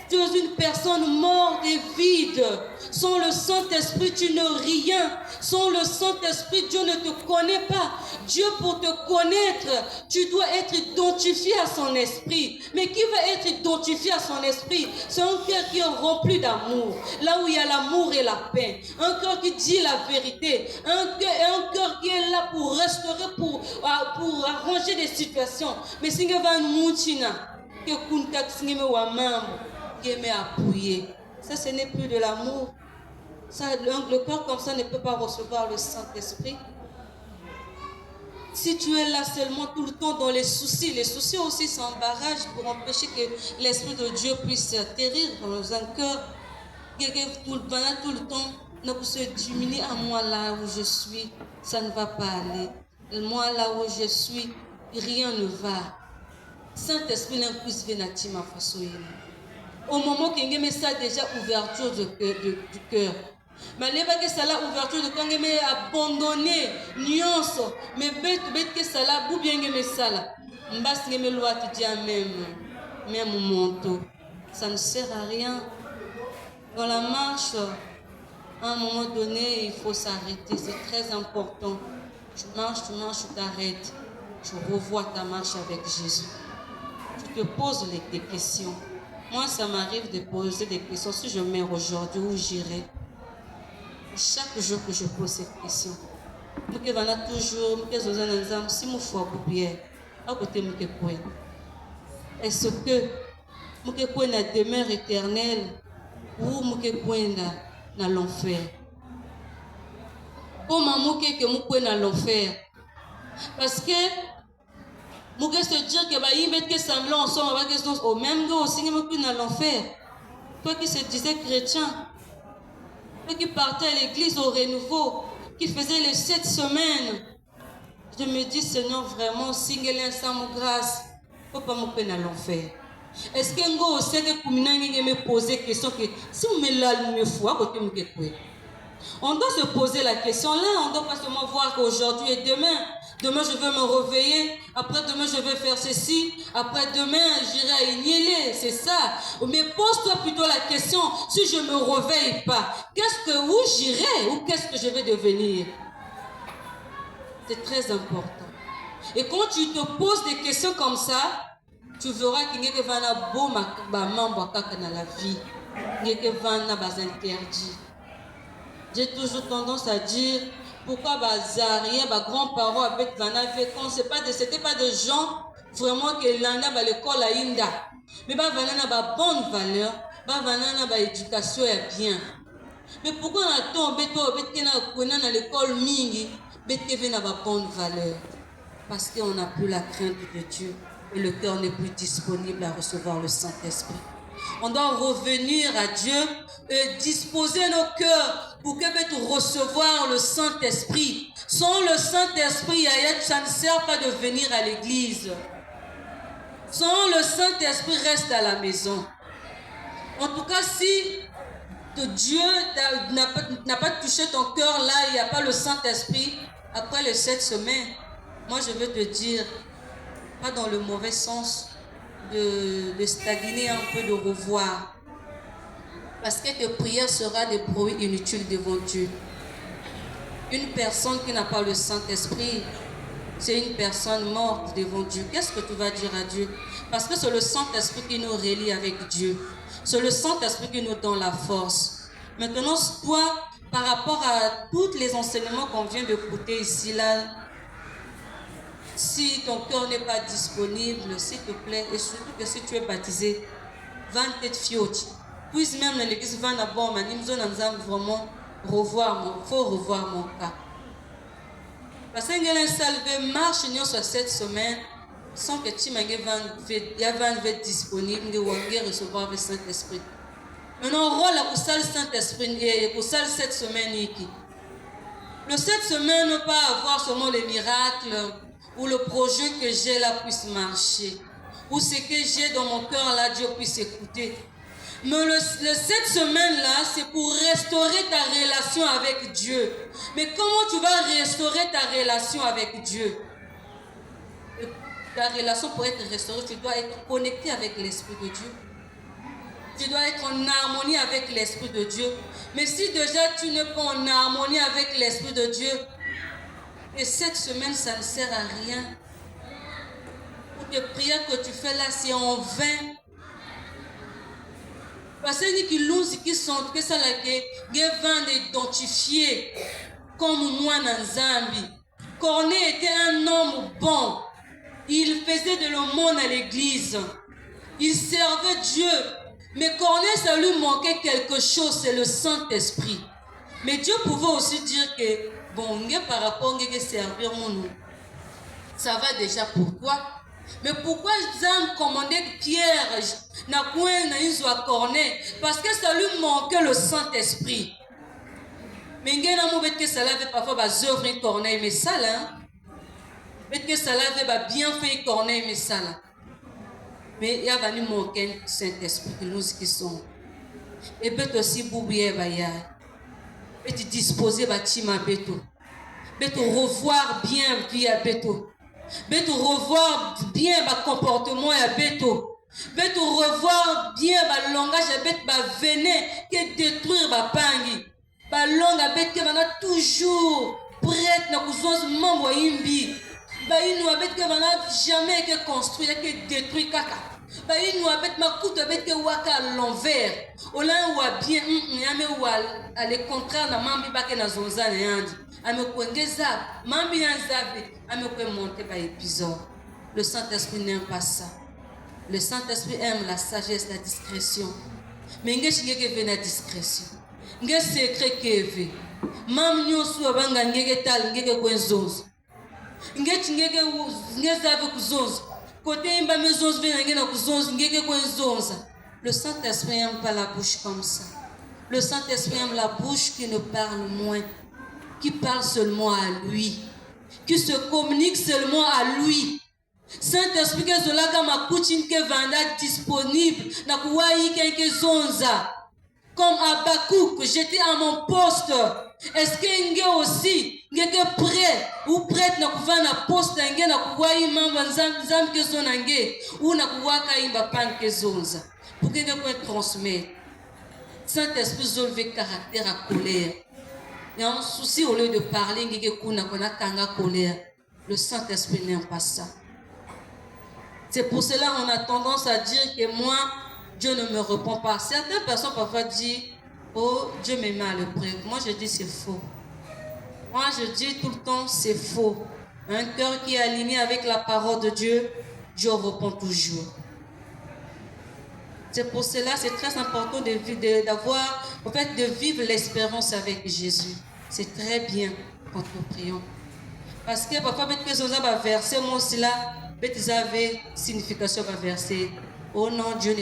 Tu es une personne morte et vide. Sans le Saint-Esprit, tu n'es rien. Sans le Saint-Esprit, Dieu ne te connaît pas. Dieu, pour te connaître, tu dois être identifié à son esprit. Mais qui va être identifié à son esprit? C'est un cœur qui est rempli d'amour. Là où il y a l'amour et la paix. Un cœur qui dit la vérité. Un cœur qui est là pour restaurer, pour arranger des situations. Mais si tu vas que appuyer. Ça, ce n'est plus de l'amour. Ça, le cœur comme ça ne peut pas recevoir le Saint-Esprit. Si tu es là seulement tout le temps dans les soucis aussi sont un barrage pour empêcher que l'Esprit de Dieu puisse atterrir dans un cœur. Tout le temps, ne peut se diminuer à moi là où je suis, ça ne va pas aller. Moi là où je suis, rien ne va. Saint-Esprit l'impuisse venatima façon. Au moment qu'il y a ça déjà ouverture du cœur. Mais les que ça la ouverture de quand il y a abandonné nuance mais bête que ça la ou bien il ça là. M'bas il y a loi tu dis même monto. Ça ne sert à rien. Dans la marche, à un moment donné, il faut s'arrêter. C'est très important. Tu marches, tu t'arrêtes. Tu revois ta marche avec Jésus. Tu te poses des questions. Moi, ça m'arrive de poser des questions. Si je meurs aujourd'hui, où j'irai? Chaque jour que je pose cette question. Je vais toujours, si je suis à côté de moi, est-ce que je suis la demeure éternelle ou je suis dans l'enfer? Comment je suis dans l'enfer? Parce que je peux se dire que il que semblant ensemble avec au même gars aussi dans l'enfer. Toi qui se disais chrétien, toi qui partais à l'église au renouveau, qui faisait les 7 semaines, je me dis Seigneur vraiment, si il y a une grâce, il ne faut pas me dans l'enfer. Est-ce que vous savez que me poser la question que si vous me l'allumez fois, on doit se poser la question là, on ne doit pas seulement voir qu'aujourd'hui et demain je vais me réveiller, après demain je vais faire ceci, après demain j'irai à Ignélé, c'est ça. Mais pose-toi plutôt la question, si je ne me réveille pas, où j'irai ou qu'est-ce que je vais devenir? C'est très important. Et quand tu te poses des questions comme ça, tu verras qu'il y a des membres dans la vie, il y a des interdits. J'ai toujours tendance à dire pourquoi Bazarien, grands-parents avec quand c'était pas des gens vraiment que l'on a l'école à Inda. Mais Vanana bonne valeur, Vanana éducation est bien. Mais pourquoi on a tombé dans l'école mingi, mais n'a pas bonne valeur? Parce qu'on n'a plus la crainte de Dieu et le cœur n'est plus disponible à recevoir le Saint-Esprit. On doit revenir à Dieu et disposer nos cœurs pour que nous recevoir le Saint-Esprit. Sans le Saint-Esprit, ça ne sert pas de venir à l'église. Sans le Saint-Esprit, reste à la maison. En tout cas, si Dieu n'a pas touché ton cœur là, il n'y a pas le Saint-Esprit, après les 7 semaines, moi je veux te dire, pas dans le mauvais sens, de stagner un peu, de revoir. Parce que tes prières seront des bruits inutiles devant Dieu. Une personne qui n'a pas le Saint-Esprit, c'est une personne morte devant Dieu. Qu'est-ce que tu vas dire à Dieu? Parce que c'est le Saint-Esprit qui nous relie avec Dieu. C'est le Saint-Esprit qui nous donne la force. Maintenant, toi, par rapport à tous les enseignements qu'on vient d'écouter ici, là, si ton cœur n'est pas disponible, s'il te plaît, et surtout que si tu es baptisé, va te fiote. Puis même dans l'église, va d'abord, vraiment faut revoir mon cas. Parce qu'il y a une salle de marche sur cette semaine, sans que tu va être disponible, de recevoir le Saint-Esprit. Maintenant, rôle pour ça le Saint-Esprit, pour ça cette semaine. Le cette semaine ne pas avoir seulement les miracles, ou le projet que j'ai là puisse marcher, ou ce que j'ai dans mon cœur là, Dieu puisse écouter. Mais cette semaine-là, c'est pour restaurer ta relation avec Dieu. Mais comment tu vas restaurer ta relation avec Dieu? Ta relation pour être restaurée, tu dois être connecté avec l'Esprit de Dieu. Tu dois être en harmonie avec l'Esprit de Dieu. Mais si déjà tu n'es pas en harmonie avec l'Esprit de Dieu, et cette semaine, ça ne sert à rien. Toutes les prières que tu fais là, c'est en vain. Parce que qui sont que ça là que vont identifier comme moi dans Zambie. Corneille était un homme bon. Il faisait de l'aumône à l'église. Il servait Dieu. Mais Corneille, ça lui manquait quelque chose, c'est le Saint-Esprit. Mais Dieu pouvait aussi dire que bon, par rapport à servir mon ça va déjà pour toi. Mais pourquoi Jean commandait Pierre n'a pas Corneille? Parce que ça lui manquait le Saint-Esprit. Mais il y a que ça avait parfois des œuvres Corneille, mais ça là, peut-être que ça l'avait bien fait corner mais ça là. Mais il y a venu manquer Saint-Esprit que nous qui sommes. Et peut aussi boubier baya. Et tu disposer bâtiment beto. Beto revoir bien via beto. Beto revoir bien ba comportement ya beto. Beto revoir bien ba langage ya beto ba venir que détruire ba pangi. Ba longa beto que va toujours prête na kuzonz mambo imbi. Ba inu abet que va jamais que construire que détruire kaka. Ba inu abet makuto abet que waka à l'envers. Ola wa bien yame wa à le contraire na mambi ba que na zonza na yandi. Ame kwengeza mambi na zabe ame kwe monter ba épisode. Le Saint-Esprit n'aime pas ça. Le Saint-Esprit aime la sagesse, la discrétion. Mais nge chingeke ve na discrétion. Nge secret keve. Mam nyosu abanga ngeke tal ngeke kwenzozo. Nge chingeke nge zabe kuzozo. Côté imba mezozo ve ngeke na kuzozo ngeke kwenzoza. Le Saint-Esprit n'aime pas la bouche comme ça. Le Saint-Esprit aime la bouche qui ne parle moins, qui parle seulement à lui, qui se communique seulement à lui. Saint-Esprit que zolaka makuchin que vanda disponible na kuwayi quelque zonza comme Habakkuk, j'étais à mon poste. Est-ce que nge aussi ngeke prêt ou prête na kuvana poste nge na kuwayi mamba nzam que zonange ou na kuwaka imba pan que zonza pour que nge transmettre. Saint-Esprit zolve caractère à colère. Il y a un souci au lieu de parler ngeke kuna kona kanga colère. Le Saint-Esprit n'aime pas ça. C'est pour cela qu'on a tendance à dire que moi, Dieu ne me répond pas. Certaines personnes parfois disent, oh, Dieu me met à l'épreuve. Moi, je dis c'est faux. Moi, je dis tout le temps, c'est faux. Un cœur qui est aligné avec la parole de Dieu, Dieu répond toujours. C'est pour cela, c'est très important de vivre l'espérance avec Jésus. C'est très bien quand nous prions. Parce que parfois, peut-être que on a versé, moi aussi là, peut-être avez signification va verser. Oh non, Dieu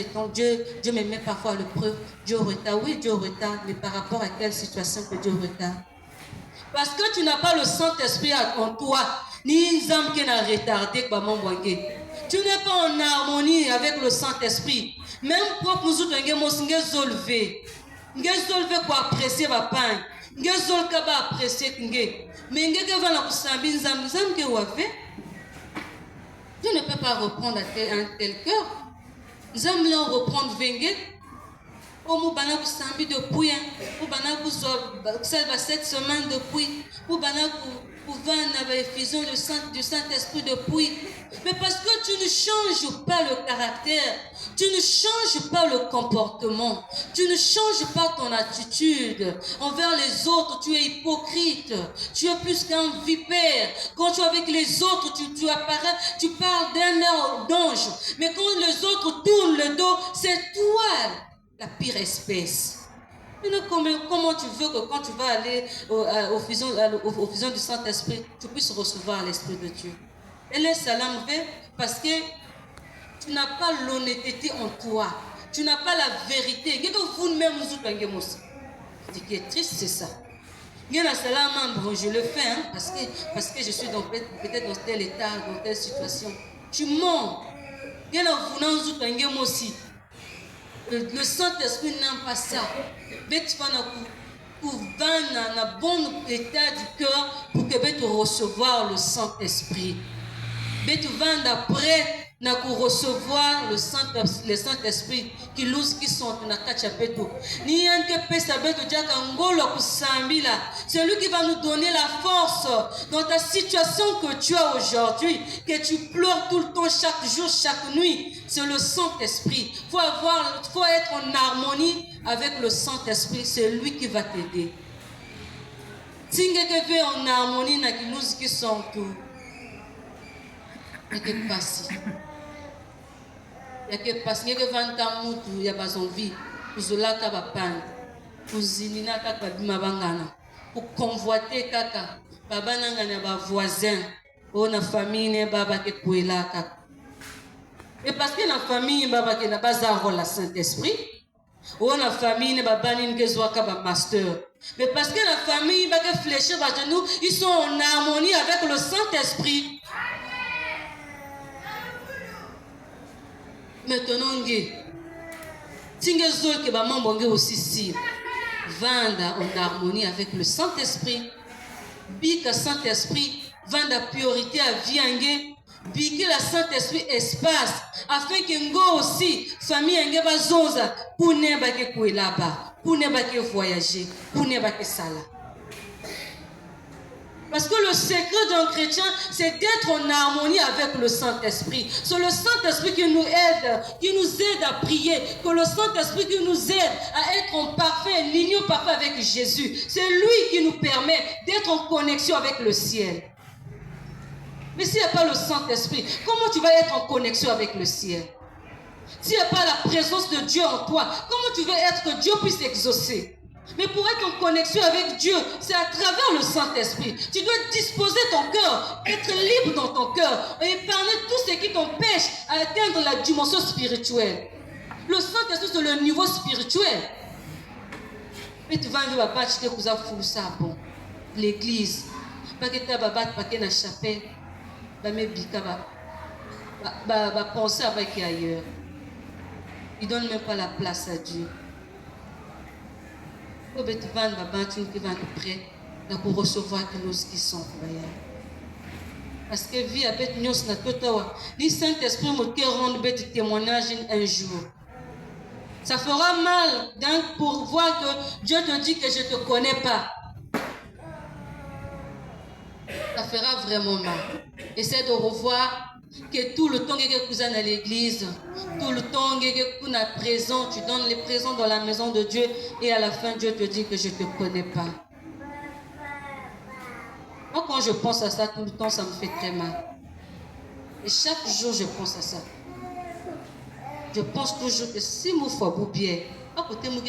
me met parfois à l'épreuve. Dieu retard. Oui, Dieu retard. Mais par rapport à quelle situation que Dieu retard? Parce que tu n'as pas le Saint-Esprit en toi. Ni une âme qui n'a retardé. Tu n'es pas en harmonie avec le Saint-Esprit. Même propre nous autres, nous sommes élevés. Nous sommes pour apprécier ma pain. Nous sommes pour apprécier. Mais nous sommes Dieu ne peut pas reprendre un tel cœur. Nous allons reprendre Vengue. Au Moubana vous sambi depuis, au Bana vous observe 7 semaines depuis, au Bana vous vendre effusion du Saint-Esprit depuis. Mais parce que tu ne changes pas le caractère, tu ne changes pas le comportement, tu ne changes pas ton attitude envers les autres, tu es hypocrite, tu es plus qu'un vipère. Quand tu es avec les autres, tu apparais, tu parles d'un d'ange. Mais quand les autres tournent le dos, c'est toi la pire espèce. Comment tu veux que quand tu vas aller aux fusions du Saint-Esprit, tu puisses recevoir l'Esprit de Dieu? Et laisse ça l'enlever parce que tu n'as pas l'honnêteté en toi. Tu n'as pas la vérité. Ce qui est triste, c'est ça. Je le fais parce que je suis peut-être dans tel état, dans telle situation. Tu mens. Le Saint-Esprit n'aime pas ça. Pour vendre un bon état du cœur pour que tu recevoir le Saint-Esprit. Mais tu vends après pour recevoir le Saint-Esprit qui nous qui sont na kachapeto. Ni yanke pesa beto jaka ngolo kusambila. C'est lui qui va nous donner la force dans ta situation que tu as aujourd'hui, que tu pleures tout le temps, chaque jour, chaque nuit. C'est le Saint-Esprit. Faut être en harmonie avec le Saint-Esprit. C'est lui qui va t'aider. Si tu es en harmonie avec nous qui sont tout. Il y a que passer. Il y a que passer. Il y a que vendre mutu. Il y a pas envie. Uzola kaba pan. Uzinina kaka bimabangana. Pour convoiter kaka. Baba nangana ba voisin. Oh na famille ne baba ke kuela kaka. Et parce que la famille baba ke na bazaro la Saint-Esprit. Oh na famille ne baba ni ngezwa kaba master. Mais parce que la famille va que fléchir va nous, ils sont en harmonie avec le Saint-Esprit. Maintenant, Tingezol que maman bonge aussi si vanda en harmonie avec le Saint-Esprit. Bika Saint-Esprit vanda priorité à viange. Bika la Saint-Esprit espace afin que ngo aussi famille enge bazonza pour ne ba ke ko là-bas, pour ne ba ke voyager, pour ne ba ke sala. Parce que le secret d'un chrétien, c'est d'être en harmonie avec le Saint-Esprit. C'est le Saint-Esprit qui nous aide à prier, que le Saint-Esprit qui nous aide à être en parfait, l'union parfaite avec Jésus. C'est lui qui nous permet d'être en connexion avec le ciel. Mais s'il n'y a pas le Saint-Esprit, comment tu vas être en connexion avec le ciel? S'il n'y a pas la présence de Dieu en toi, comment tu veux être que Dieu puisse exaucer? Mais pour être en connexion avec Dieu, c'est à travers le Saint-Esprit. Tu dois disposer ton cœur, être libre dans ton cœur et épargner tout ce qui t'empêche à atteindre la dimension spirituelle. Le Saint-Esprit, c'est le niveau spirituel. Et tu vas voir bon l'église. Pas que tu vas pas que la chapelle. Va penser avec ailleurs. Il ne donne même pas la place à Dieu. Tu vas prêt pour recevoir que nous qui sont parce que vie avec nous na totawa le Saint-Esprit me qui rend bête témoignage un jour. Ça fera mal donc pour voir que Dieu te dit que je te connais pas. Ça fera vraiment mal. Essaie de revoir que tout le temps que vous êtes à l'église, tout le temps que vous êtes présent, tu donnes les présents dans la maison de Dieu et à la fin Dieu te dit que je ne te connais pas. Moi quand je pense à ça tout le temps, ça me fait très mal. Et chaque jour je pense à ça. Je pense toujours que si mon foi bien, à côté de moi,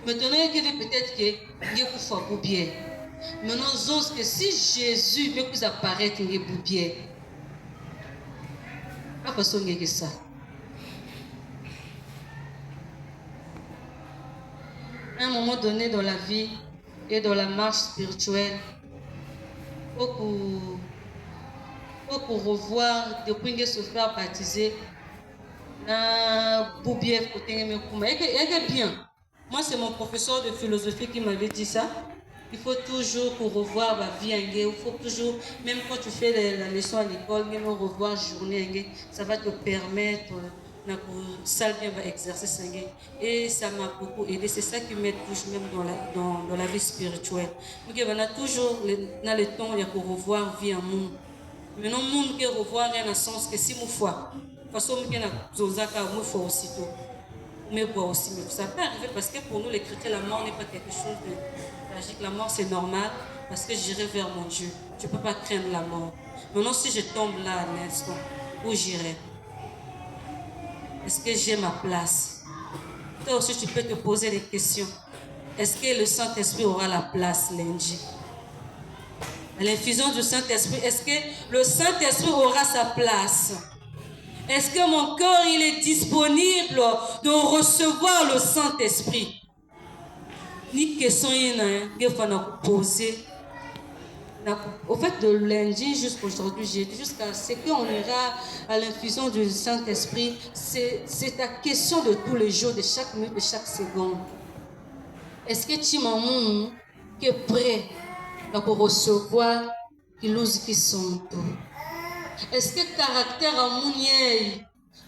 maintenant peut-être que Dieu vous foi bien. Maintenant, j'ose que si Jésus veut que vous apparaître, il est bien. Pas façon que ça. À un moment donné dans la vie et dans la marche spirituelle, il faut revoir depuis que se faire baptiser. Bien. Moi, c'est mon professeur de philosophie qui m'avait dit ça. Il faut toujours pour revoir ma vie, il faut toujours, même quand tu fais la leçon à l'école, même revoir journée, ça va te permettre de bien exercer. Et ça m'a beaucoup aidé. C'est ça qui m'aide toujours même dans la vie spirituelle. Donc, on a toujours dans le temps pour revoir vie en monde. Maintenant, le monde qui revoir rien à sens que si mon foi, parce que nous faut aussitôt. Mais bon aussi, mais ça peut arriver parce que pour nous les chrétiens, la mort n'est pas quelque chose de tragique. La mort c'est normal parce que j'irai vers mon Dieu. Je ne peux pas craindre la mort. Maintenant, si je tombe là à l'instant, où j'irai? Est-ce que j'ai ma place? Toi aussi, tu peux te poser des questions. Est-ce que le Saint-Esprit aura la place lundi? À l'infusion du Saint-Esprit, est-ce que le Saint-Esprit aura sa place? Est-ce que mon cœur il est disponible de recevoir le Saint-Esprit? Ni question il faut poser. Au fait de lundi jusqu'à aujourd'hui, jusqu'à ce qu'on ira à l'infusion du Saint-Esprit, c'est ta question de tous les jours, de chaque minute, de chaque seconde. Est-ce que tu m'as qui est prêt pour recevoir qui sont tout? Est-ce que le caractère à mon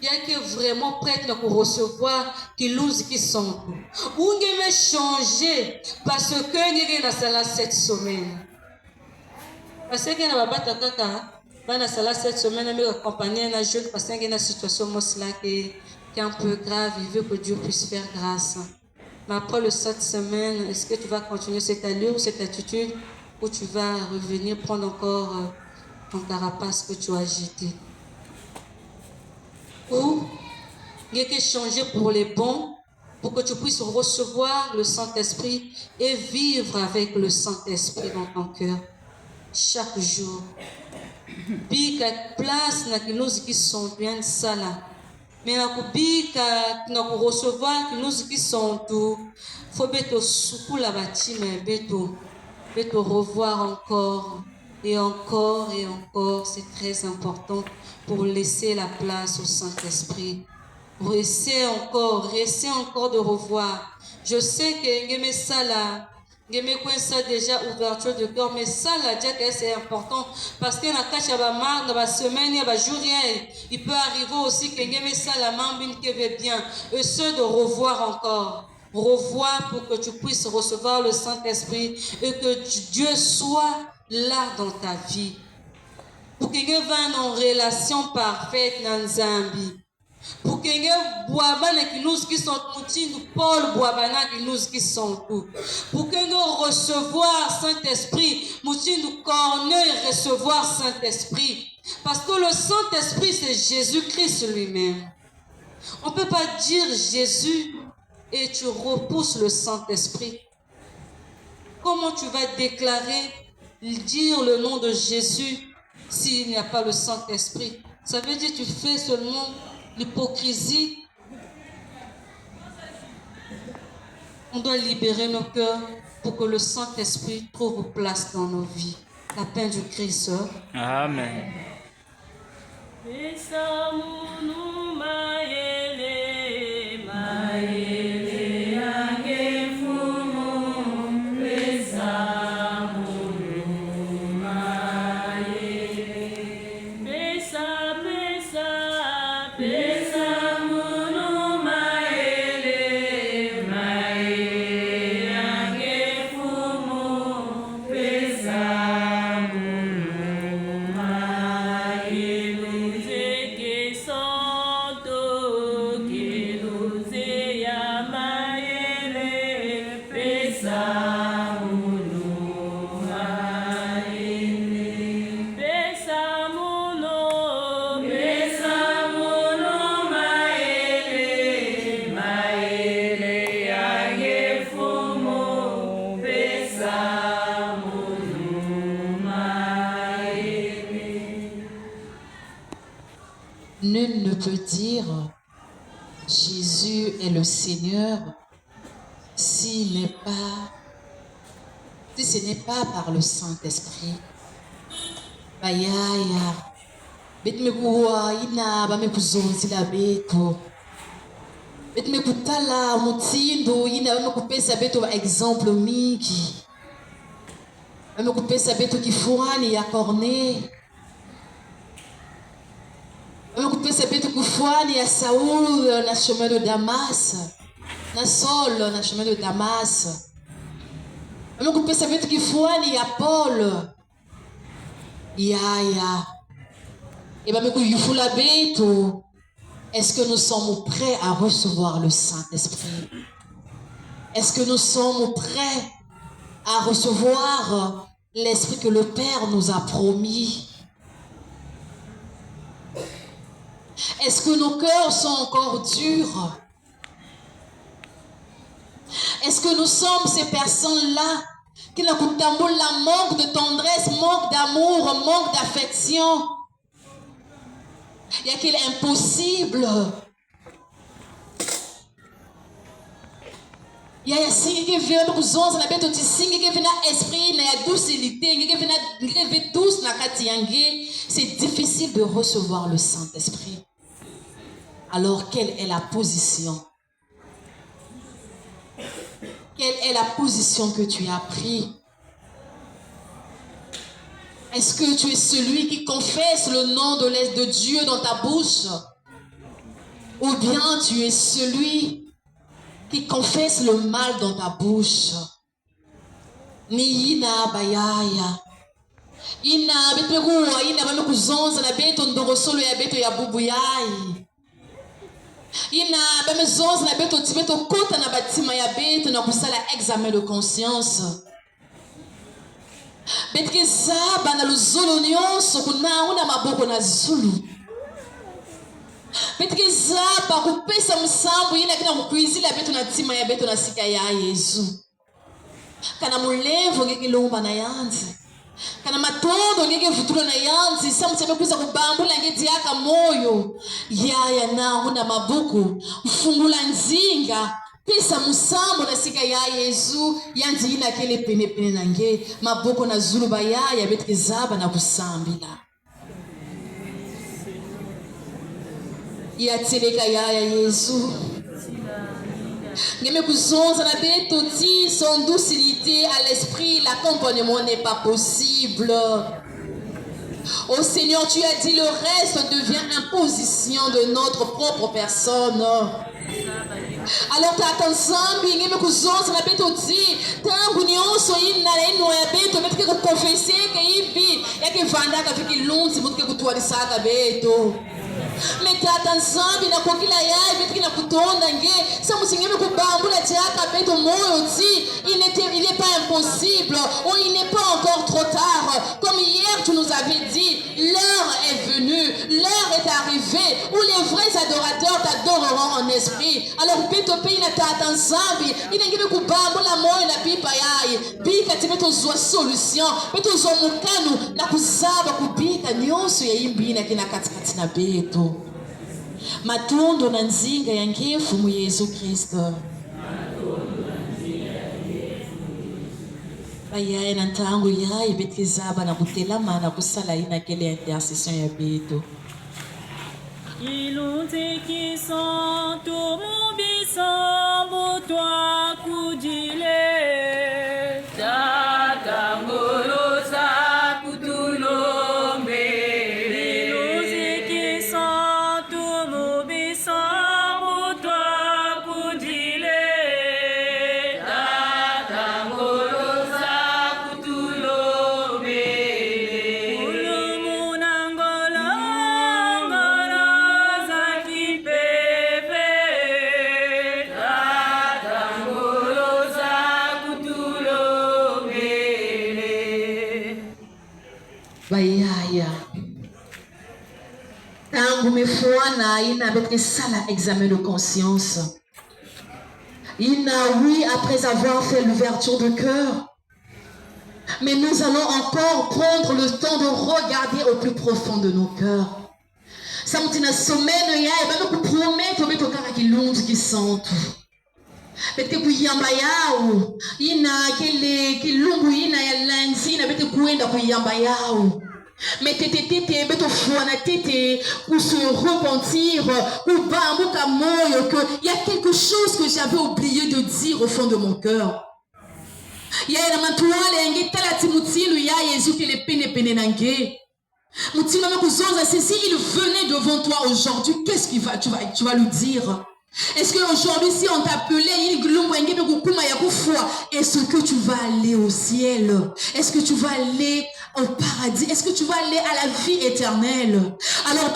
il y a qui est vraiment prêt pour recevoir qui sont tout? Ou il va changer parce que il y a cette semaine. Parce que il y a cette semaine, il accompagné un jeune parce qu'il y a une situation qui est un peu grave. Il veut que Dieu puisse faire grâce. Mais après cette semaine, est-ce que tu vas continuer cette allure, cette attitude, ou tu vas revenir prendre encore ton carapace que tu as agité? Ou il y a que changer pour les bons, pour que tu puisses recevoir le Saint-Esprit et vivre avec le Saint-Esprit dans ton cœur chaque jour. Puis place na kinuzi qui sont bien ça là. Mais na kubika na recevoir kinuzi qui sont tout. Faut beto soukou la bâtiment beto revoir encore et encore, c'est très important pour laisser la place au Saint-Esprit. Restez encore de revoir. Je sais que ça là, ça déjà ouverture de cœur, mais ça là, c'est important parce que dans la semaine, il peut arriver aussi que ça la main qui veut bien, et ce de revoir encore. Revoir pour que tu puisses recevoir le Saint-Esprit et que Dieu soit là dans ta vie. Pour que tu aies une relation parfaite dans Zambie. Pour que nous sont Paul Boabana qui sont tout. Pour que nous recevoir Saint-Esprit, nous Corneille recevoir Saint-Esprit. Parce que le Saint-Esprit, c'est Jésus-Christ lui-même. On ne peut pas dire Jésus et tu repousses le Saint-Esprit. Comment tu vas déclarer, dire le nom de Jésus s'il n'y a pas le Saint-Esprit? Ça veut dire que tu fais seulement l'hypocrisie. On doit libérer nos cœurs pour que le Saint-Esprit trouve place dans nos vies. La paix du Christ. Amen. Nul ne peut dire Jésus est le Seigneur si ce n'est pas par le Saint-Esprit. Bayaya, betmekuwa ina bamekuzonzila beto. Betmekutala mutindo ina bamekupesa beto ba exemple mingi. Bamekupesa beto kifuani ya Corneille. Bamekupesa beto kifuani ya Saul na chemin de Damas. Na Saul na chemin de Damas. Bamekupesa beto kifuani ya Paul. Yaya. Et bamekuyufula beto. Est-ce que nous sommes prêts à recevoir le Saint-Esprit? Est-ce que nous sommes prêts à recevoir l'Esprit que le Père nous a promis? Est-ce que nos cœurs sont encore durs? Est-ce que nous sommes ces personnes-là qui n'ont pas manque de tendresse, manque d'amour, manque d'affection? Il y a qu'il est impossible. Il y a singi qui vient de kuzonza na beto tisingi qui vient esprit na docilité qui vient rêver tous na katiyange. C'est difficile de recevoir le Saint-Esprit. Alors quelle est la position? Quelle est la position que tu as prise? Est-ce que tu es celui qui confesse le nom de Dieu dans ta bouche? Ou bien tu es celui qui confesse le mal dans ta bouche? Ni ina bayaya. Ina beperuwa ina bamekuzonza na beto ndorosolo ya beto ya bubu yai. Ina bamezonza na beto tibeto kota na batima ya beto na kusala examen de conscience. Betke zaba na luzulu nyonso kuna una maboko na zulu. Betke zaba kupesa msambu ina kina kukwizila beto na tima ya beto na sika ya Yesu. Kana mulevo ngeke lomba na yanzi. Kana matondo ngeke futuro na yanzi. Samu sebe kuza kubambula ngeti yaka moyo. Yaya na una maboko. Ufungula nzinga. pesa musambo na sika ya Yesu yanzi ina kele pene nange maboko na zuluba ya betke zaba na kusambila ya teleka ya Yesu ngeme kuzonza na beto ti son docilité à l'esprit l'accompagnement n'est pas possible. Oh Seigneur, tu as dit le reste devient imposition de notre propre personne. Alors tata nzambi ngeme kuzonza na beto ti tangu nyonso ina eno ya beto betke ko confesser ke ibi yake vandaka viki lunzi mutke kutwarisaka beto metata nzambi na kokila yaye betki na kutonda nge samusingeme kubambula tiaka beto moyo ti il n'est pas impossible ou il n'est pas encore trop tard. Comme hier tu nous avais dit, l'heure est venue, l'heure est arrivée où les vrais adorateurs t'adoreront en esprit. Alors beto pe na tata nzambi inengeme kubambula moyo na pipa yaye bika ti beto zwa solution beto zwa mukanu na kuzaba kubika nyonso ya imbina kina katikati na beto matundo na nzinga ya ngefu mu Yesu Kristo bayaye na ntango yaye betizaba na kutelama na kusala ina kele intercession ya beto ilunze kisanto mubisambo twa kujile tata ngorosa kutulombe ilunze kisanto mubisambo twa kujile tata ngorosa kutulombe ulumunangola bayaya tangu mefuana ina betke sala examen de conscience ina oui après avoir fait l'ouverture de cœur mais nous allons encore prendre le temps de regarder au plus profond de nos cœurs samutina someno yaye bame kupromettre beto kaka kilundu kisantu bete kuyamba yao ina kele kilungu ina ya lanzi na bete kuenda kuyamba yao mais tete beto fuana tete pour se repentir pour bambuka moyo que il y a quelque chose que j'avais oublié de dire au fond de mon cœur ya na matuale ngi talati mutilu ya Yesu kele pene nange mutima makuzonza ceci il venait devant toi aujourd'hui qu'est-ce qu'il va tu vas lui dire. Est-ce qu'aujourd'hui, si on t'appelait, est-ce que tu vas aller au ciel? Est-ce que tu vas aller au paradis? Est-ce que tu vas aller à la vie éternelle? Alors,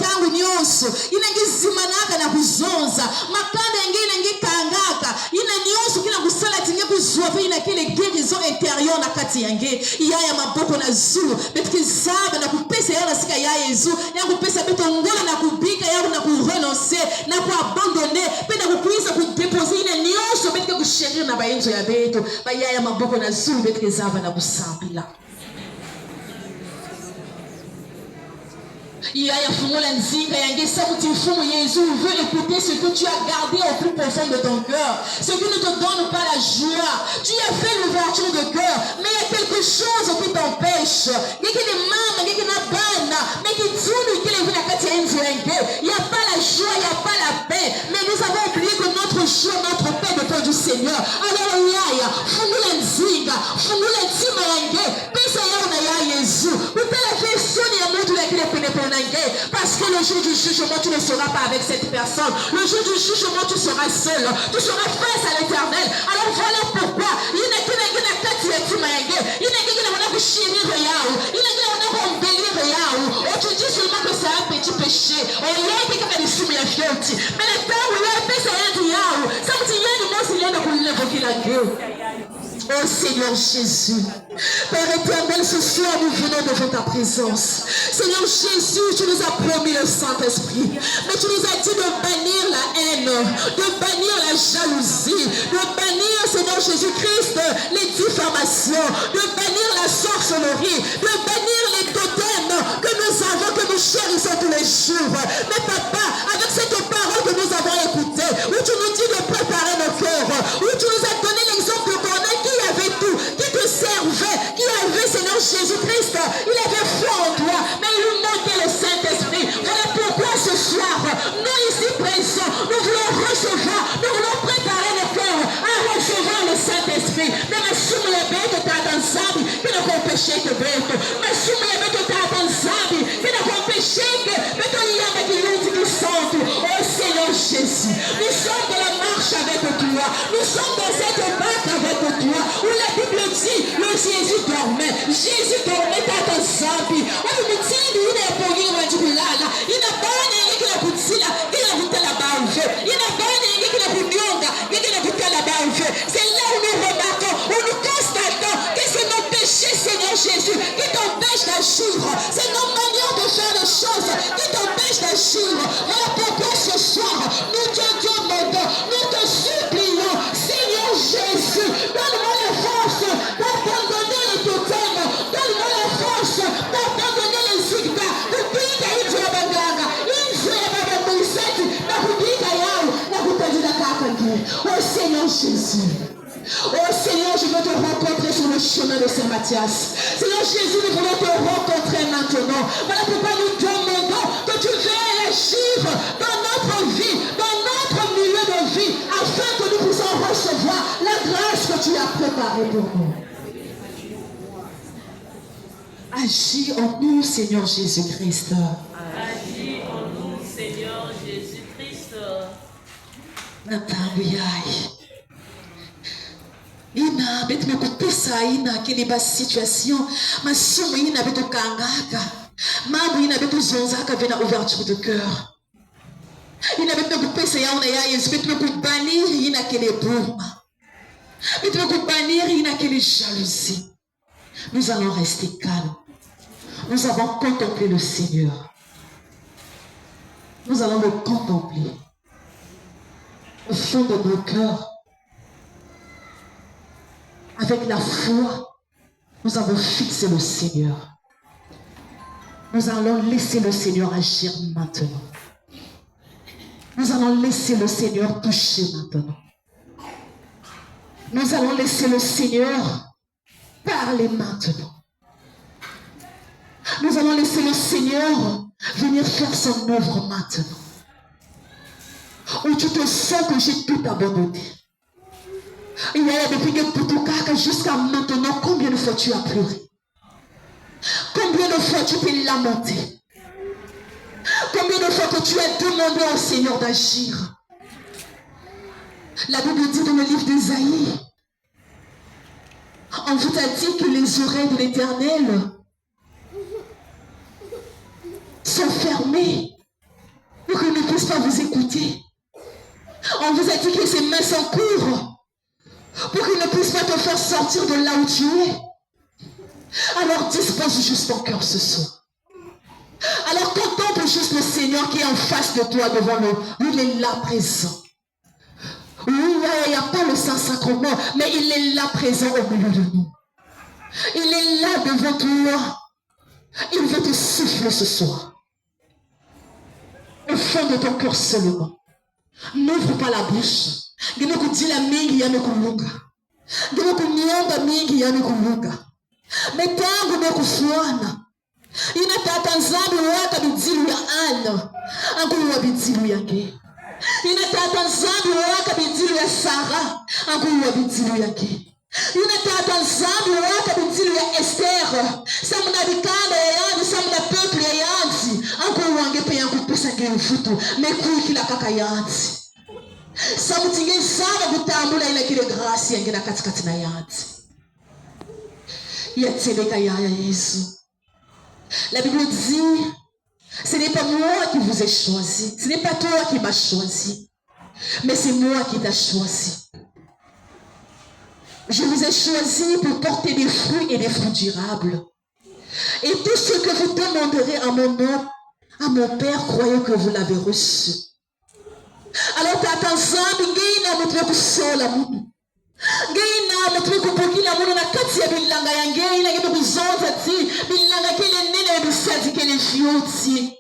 tangu nyonso inangizimanaka na kuzonza makanda ngine ngikangaka ina nyonso kina kusala tinge kuzwa ina kile guérison intérieure na kati yange yaya maboko na zulu betki zaba na kupesa yana sika ya Yesu ya kupesa beto ngola na kubika ya na kurenoncer na kuabandonner pe na kukuiza kudeposer ina nyonso betki kusherir na bayenzo ya beto bayaya maboko na zulu betki zaba na kusambila Yaya Fumola Nzinga Yange Samuti Fumu Jésus veut écouter ce que tu as gardé au plus profond de ton cœur. Ce qui ne te donne pas la joie. Tu as fait l'ouverture de cœur, mais il y a quelque chose qui t'empêche. Il y a des mamans, il y a des bannes, mais qui tournent, il n'y a pas la joie, il n'y a pas la paix. Mais nous avons oublié que notre joie, notre paix dépend du Seigneur. Alors, Yaya Fumola Nzinga, Fumola Nzima Yange, Pesa Yana Ya Yesu. Vous faites la question, il y a beaucoup de parce que le jour du jugement, tu ne seras pas avec cette personne. Le jour du jugement, tu seras seul. Tu seras face à l'éternel. Alors voilà pourquoi. Tu dis seulement que c'est un petit péché. Mais le temps où il y a fait ça, il y a du monde, il y a de Oh Seigneur Jésus. Père éternel, ce soir nous venons devant ta présence. Seigneur Jésus, tu nous as promis le Saint-Esprit. Mais tu nous as dit de bannir la haine, de bannir la jalousie, de bannir, Seigneur Jésus-Christ, les diffamations, de bannir la sorcellerie, de bannir les totems que nous avons, que nous chérissons tous les jours. Mais Papa, avec cette parole que nous avons écoutée, où tu nous dis de préparer nos cœurs, où tu nous as donné l'exemple de Corneille qui avait tout, qui te servait, qui avait, Seigneur Jésus-Christ, il avait foi en toi, mais il lui manquait le Saint-Esprit. Voilà pourquoi ce soir, nous ici présents, nous voulons recevoir, nous voulons préparer nos cœurs à recevoir le Saint-Esprit. Mais assume les bêtes de ta dansabi, qui ne peut pécher que bête. Mais assume les bêtes de ta dansabi, qui ne peut pécher que bête. Oh Seigneur Jésus, nous sommes dans la marche avec toi, nous sommes dans cette marche avec toi, où la Bible dit, le Jésus dormait tata zambi, on nous dit, il est pour lui, il n'a pas qui l'a poussé là, il a goûté la bave, il n'a pas qui l'a poussé il a goûté la bave. C'est là où nous remarquons, où nous constatons que c'est nos péchés, Seigneur Jésus, qui t'empêchent d'agir, c'est nos manières de faire les choses qui t'empêchent d'agir. Voilà pourquoi ce soir, nous te demandons, nous te supplions, Seigneur Jésus, donne-moi la force d'abandonner les totems, donne-moi la force d'abandonner les zigdas, kupika hicho ya baganga, hicho ya baba Moiseti, na kupika yao, na kutajida kaka ndiye. Oh Seigneur Jésus. Oh Seigneur, je veux te rencontrer sur le chemin de Saint-Mathias. Seigneur Jésus, nous voulons te rencontrer maintenant. Voilà pourquoi nous demandons que tu veuilles agir dans notre vie, dans notre milieu de vie, afin que nous puissions recevoir la grâce que tu as préparée pour nous. Agis en nous, Seigneur Jésus-Christ. Agis en nous, Seigneur Jésus-Christ. Ina betu mekutesa ina kile basi situation masomo ina betu kangaka mambo ina betu zonzaka vena ouverture de cœur ina betu mekutesa ya ona ya Yesu betu mekubanir ina kile bourma betu mekubanir ina kile jalousie. Nous allons rester calmes. Nous avons contemplé le Seigneur. Nous allons le contempler au fond de nos cœurs. Avec la foi, nous avons fixé le Seigneur. Nous allons laisser le Seigneur agir maintenant. Nous allons laisser le Seigneur toucher maintenant. Nous allons laisser le Seigneur parler maintenant. Nous allons laisser le Seigneur venir faire son œuvre maintenant. Où tu te sens que j'ai tout abandonné. Il y a depuis que Poutoukaka jusqu'à maintenant, combien de fois tu as pleuré? Combien de fois tu t'es lamenté? Combien de fois que tu as demandé au Seigneur d'agir? La Bible dit dans le livre d'Ésaïe, on vous a dit que les oreilles de l'Éternel sont fermées pour qu'il ne puisse pas vous écouter. On vous a dit que ses mains sont courtes pour qu'il ne puisse pas te faire sortir de là où tu es. Alors dispose juste ton cœur ce soir. Alors contemple juste le Seigneur qui est en face de toi devant nous. Il est là présent. Oui, il n'y a pas le Saint-Sacrement, mais il est là présent au milieu de nous. Il est là devant toi. Il veut te souffler ce soir. Au fond de ton cœur seulement. N'ouvre pas la bouche. Gimekudila mingi yamekulunga. Gimekunyonga mingi yamekulunga. Metangu mekufuana. Ina tata nzambi waka bidzilu ya ana. Angulu wa bidzilu yake. Ina tata nzambi waka bidzilu ya Sara. Angulu wa bidzilu yake. Ina tata nzambi waka bidzilu ya Esther. Samuna bikanda ya yanzi, samuna peuple ya yanzi. Angulu wange pe yangu pesa ngefutu. Mekui kila kaka yanzi. Samutinge sana kutambula ile kile grâce yangena katikati na yanzi. Yatseleka ya Yesu. La Bible dit, ce n'est pas moi qui vous ai choisi, ce n'est pas toi qui m'as choisi, mais c'est moi qui t'ai choisi. Je vous ai choisi pour porter des fruits et des fruits durables. Et tout ce que vous demanderez en mon nom, à mon Père, croyez que vous l'avez reçu. Alors, tata nzambi ngina mutwe kusola mutu. Ngina mutwe kupokila mutu na kati ya bilanga ya ngina ngina kuzonza ti bilanga kile nene bisadi kile shioti.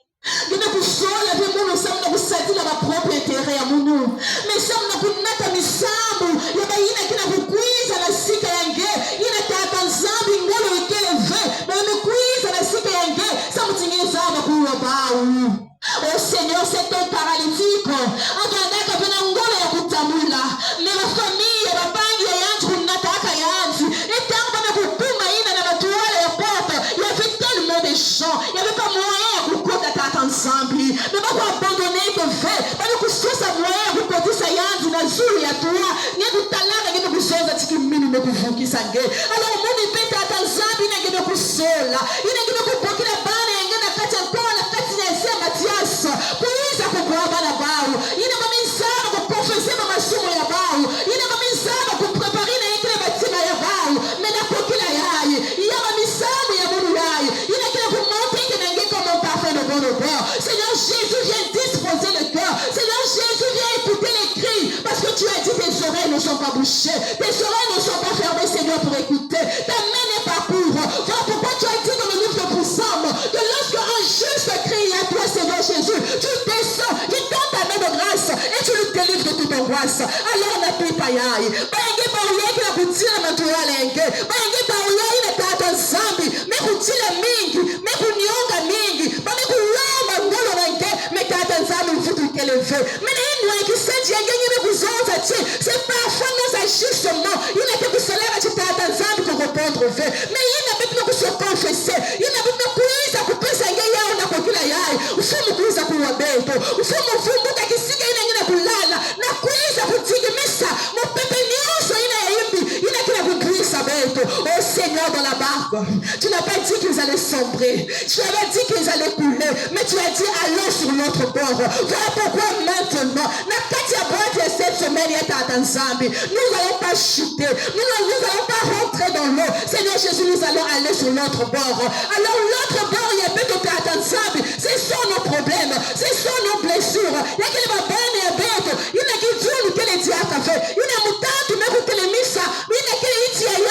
Ngina kusola pe mutu samna kusadi la propre intérêt ya mutu. Mais samna kunata misambu ya bayina kina kukwiza la sika ya nge. Ina tata nzambi ngolo ikele ve. Na mekwiza la sika ya nge. Samutingiza na kuwa bau. Oh Seigneur, c'est un paralytique. Akandaka pena ngolo ya kutamula. Mais la famille, la bangi ya yantu kunataka yantu. Et tant que me kupuma ina na matuale ya porte. Il y avait tellement de gens. Il n'y avait pas moyen de kukota tata nzambi. Mais pas pour abandonner que fait. Pas de kusosa moyen de kukota sa yantu na zuru ya toi. Nye kutalaka nye kusosa tiki minu me kufuki sange. Alors muni pe tata nzambi nye kusola. Ine kupoki la bane nye na kati ya kwa na kati ya ese Matias. Kuiza kukuaba na bao. Ine mamisana kuprofese mamasumo ya bao. Ine mamisana kuprepari na ikile batima ya bao. Mena pokila yaye. Iya mamisana ya munu yaye. Ine kile kumonte ike nange comme un parfum de bon odeur. Seigneur Jésus, viens disposer le cœur. Seigneur Jésus, viens écouter les cris. Parce que tu as dit tes oreilles ne sont pas bouchées. Tes oreilles ne sont pas fermées, Seigneur, pour écouter. Ta main n'est pas pour. Voilà pourquoi tu as dit dans le livre de Psaume que lorsque un juste crie à toi, Seigneur Jésus, tu descends, tu tends ta main de grâce et tu le délivres de toute angoisse. Alors on appuie pas yaï. Baïngue paouya qui la boutine à matoua lengue. Baïngue paouya il est tata zambi. Mais boutine mingi. Mais kunyonga mingi. Mais kulama ngolo lengue. Mais tata zambi mfutu kelevé. Mais les noirs qui s'est dit gagné de vous autres. C'est parfois nos ajustements. Il n'est que vous cela va tata zambi pour répondre au fait. Mais il n'a pas que se confesser. Il n'a pas que kuiza kupesa ngaya na kokila yaï. Ufumu kuiza kuwabeto. Ufumu takisika ina ngina kulala. Na kuiza kutigimisa. Mopepe nyoso ina yimbi. Ina kila kukuisa beto. Oh Seigneur, dans la barque, tu n'as pas dit qu'ils allaient sombrer. Tu n'as dit qu'ils allaient couler. Mais tu as dit allons sur notre bord. Voilà pourquoi maintenant, na kati ya boîte ya cette semaine ya tata nzambi, nous n'allons pas chuter. Nous n'allons pas rentrer dans l'eau. Seigneur Jésus, nous allons aller sur notre bord. Alors l'autre bord, il y a peu de tata nzambi. Ce sont nos problèmes. Ce sont nos blessures. Il y a qui va bonne et bête. Il y a qui dit que les diacres fait. Il y a mutantu mais que les missa. Il y a qui dit ayant.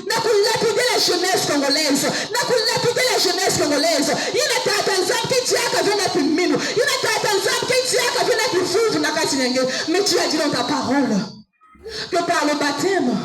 N'a qu'on lapider la jeunesse congolaise. N'a qu'on lapider la jeunesse congolaise. Il y a tata nzambi qui diacre vient à minu. Il y a tata nzambi qui diacre vient à foutre na katinenge. Mais tu as dit dans ta parole que par le baptême,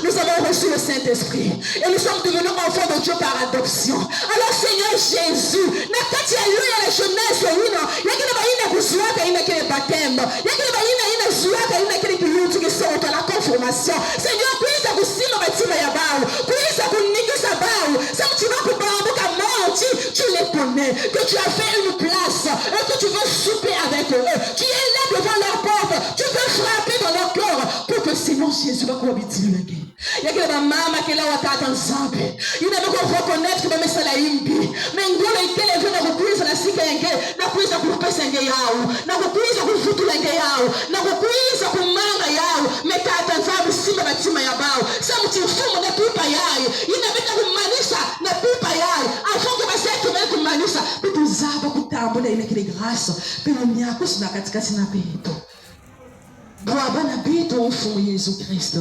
nous avons reçu le Saint-Esprit et nous sommes devenus enfants de Dieu par adoption. Alors Seigneur Jésus, nakati ya lui ya la jeunesse ina, yakina ba ina kusuaka ina kile baptême, yakina ba ina suaka ina kile kilutu qui sort à la confirmation. Seigneur, kuiza kusima batima ya bao, kuiza kunikisa bao, ça tu vas kubambuka moti, tu les connais, que tu as fait une place et que tu veux souper avec eux. Tu es là devant leur porte, tu veux frapper dans leur cœur pour que Seigneur Jésus va kuabitili lenge. Yakina ba mama kila watata nzambe. Ina bako reconnaître que mesala imbi. Mengolo ikele vena kukuiza na sika yenge, na kuiza kupesa yenge yao, na kuiza kufutu yenge yao, na kuiza kumanga yao. Metata nzambe simba batima ya bao. Sa mtifumo na pipa yai. Ina beta kumanisha na pipa yai. Afin que basetu me kumanisha, bitu zaba kutambula ina kile grâce. Pero nyako sina katikati na beto. Bwaba na beto ufumu Yesu Kristo.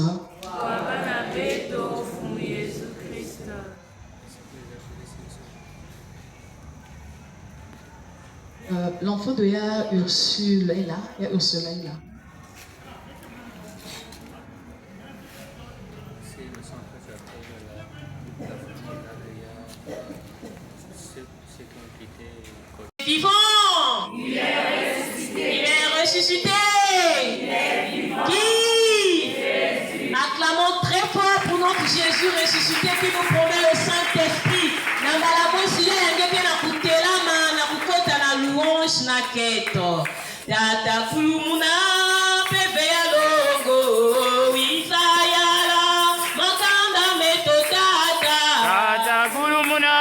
L'enfant de Ya Ursule est là. Ya Ursule est là. Vivant. Il est ressuscité. Il est ressuscité. Il est vivant. Qui? Jésus. Acclamons très fort pour notre Jésus ressuscité qui nous promet le Saint-Esprit. Na keto tata kulumuna bebe ya longo isayala makanda meto tata kulumuna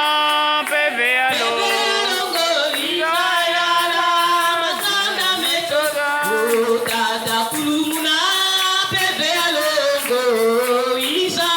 bebe ya longo isayala makanda meto tata kulumuna bebe ya longo isayala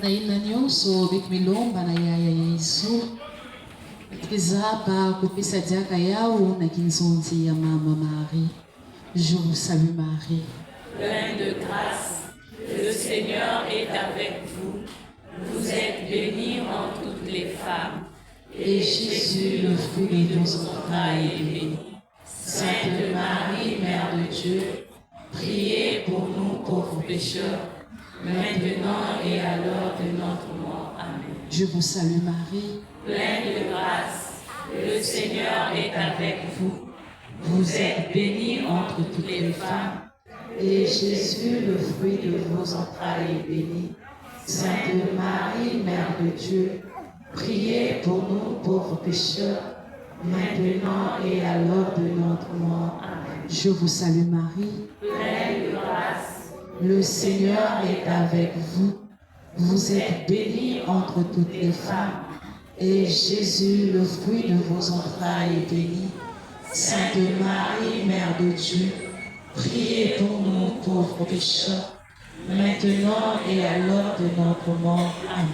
Na ina nyonso beky milomba na yaya Yesu kizaba kupisa diaka yao na kinzonzi ya mama Marie. Je vous salue Marie, pleine de grâce. Le Seigneur est avec vous. Vous êtes bénie entre toutes les femmes. et Jésus, le fruit de vos entrailles, est béni. Sainte Marie, Mère de Dieu, priez pour nous pauvres pécheurs, maintenant et à l'heure de notre mort. Amen. Je vous salue Marie, Pleine de grâce, le Seigneur est avec vous. Vous êtes bénie entre toutes les femmes, et Jésus, le fruit de vos entrailles, est béni. Sainte Marie, Mère de Dieu, priez pour nous pauvres pécheurs, maintenant et à l'heure de notre mort. Amen. Je vous salue Marie, pleine de grâce, le Seigneur est avec vous. Vous êtes bénie entre toutes les femmes, et Jésus, le fruit de vos entrailles, est béni. Sainte Marie, Mère de Dieu, priez pour nous pauvres pécheurs, maintenant et à l'heure de notre mort. Amen.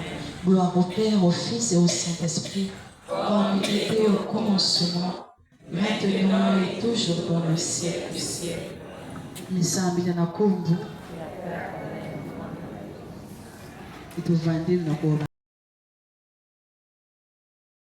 Gloire au Père, au Fils et au Saint-Esprit, comme il était au commencement, maintenant et toujours dans le siècle du siècle. Nisambila na kumbu ituvandile na kuoba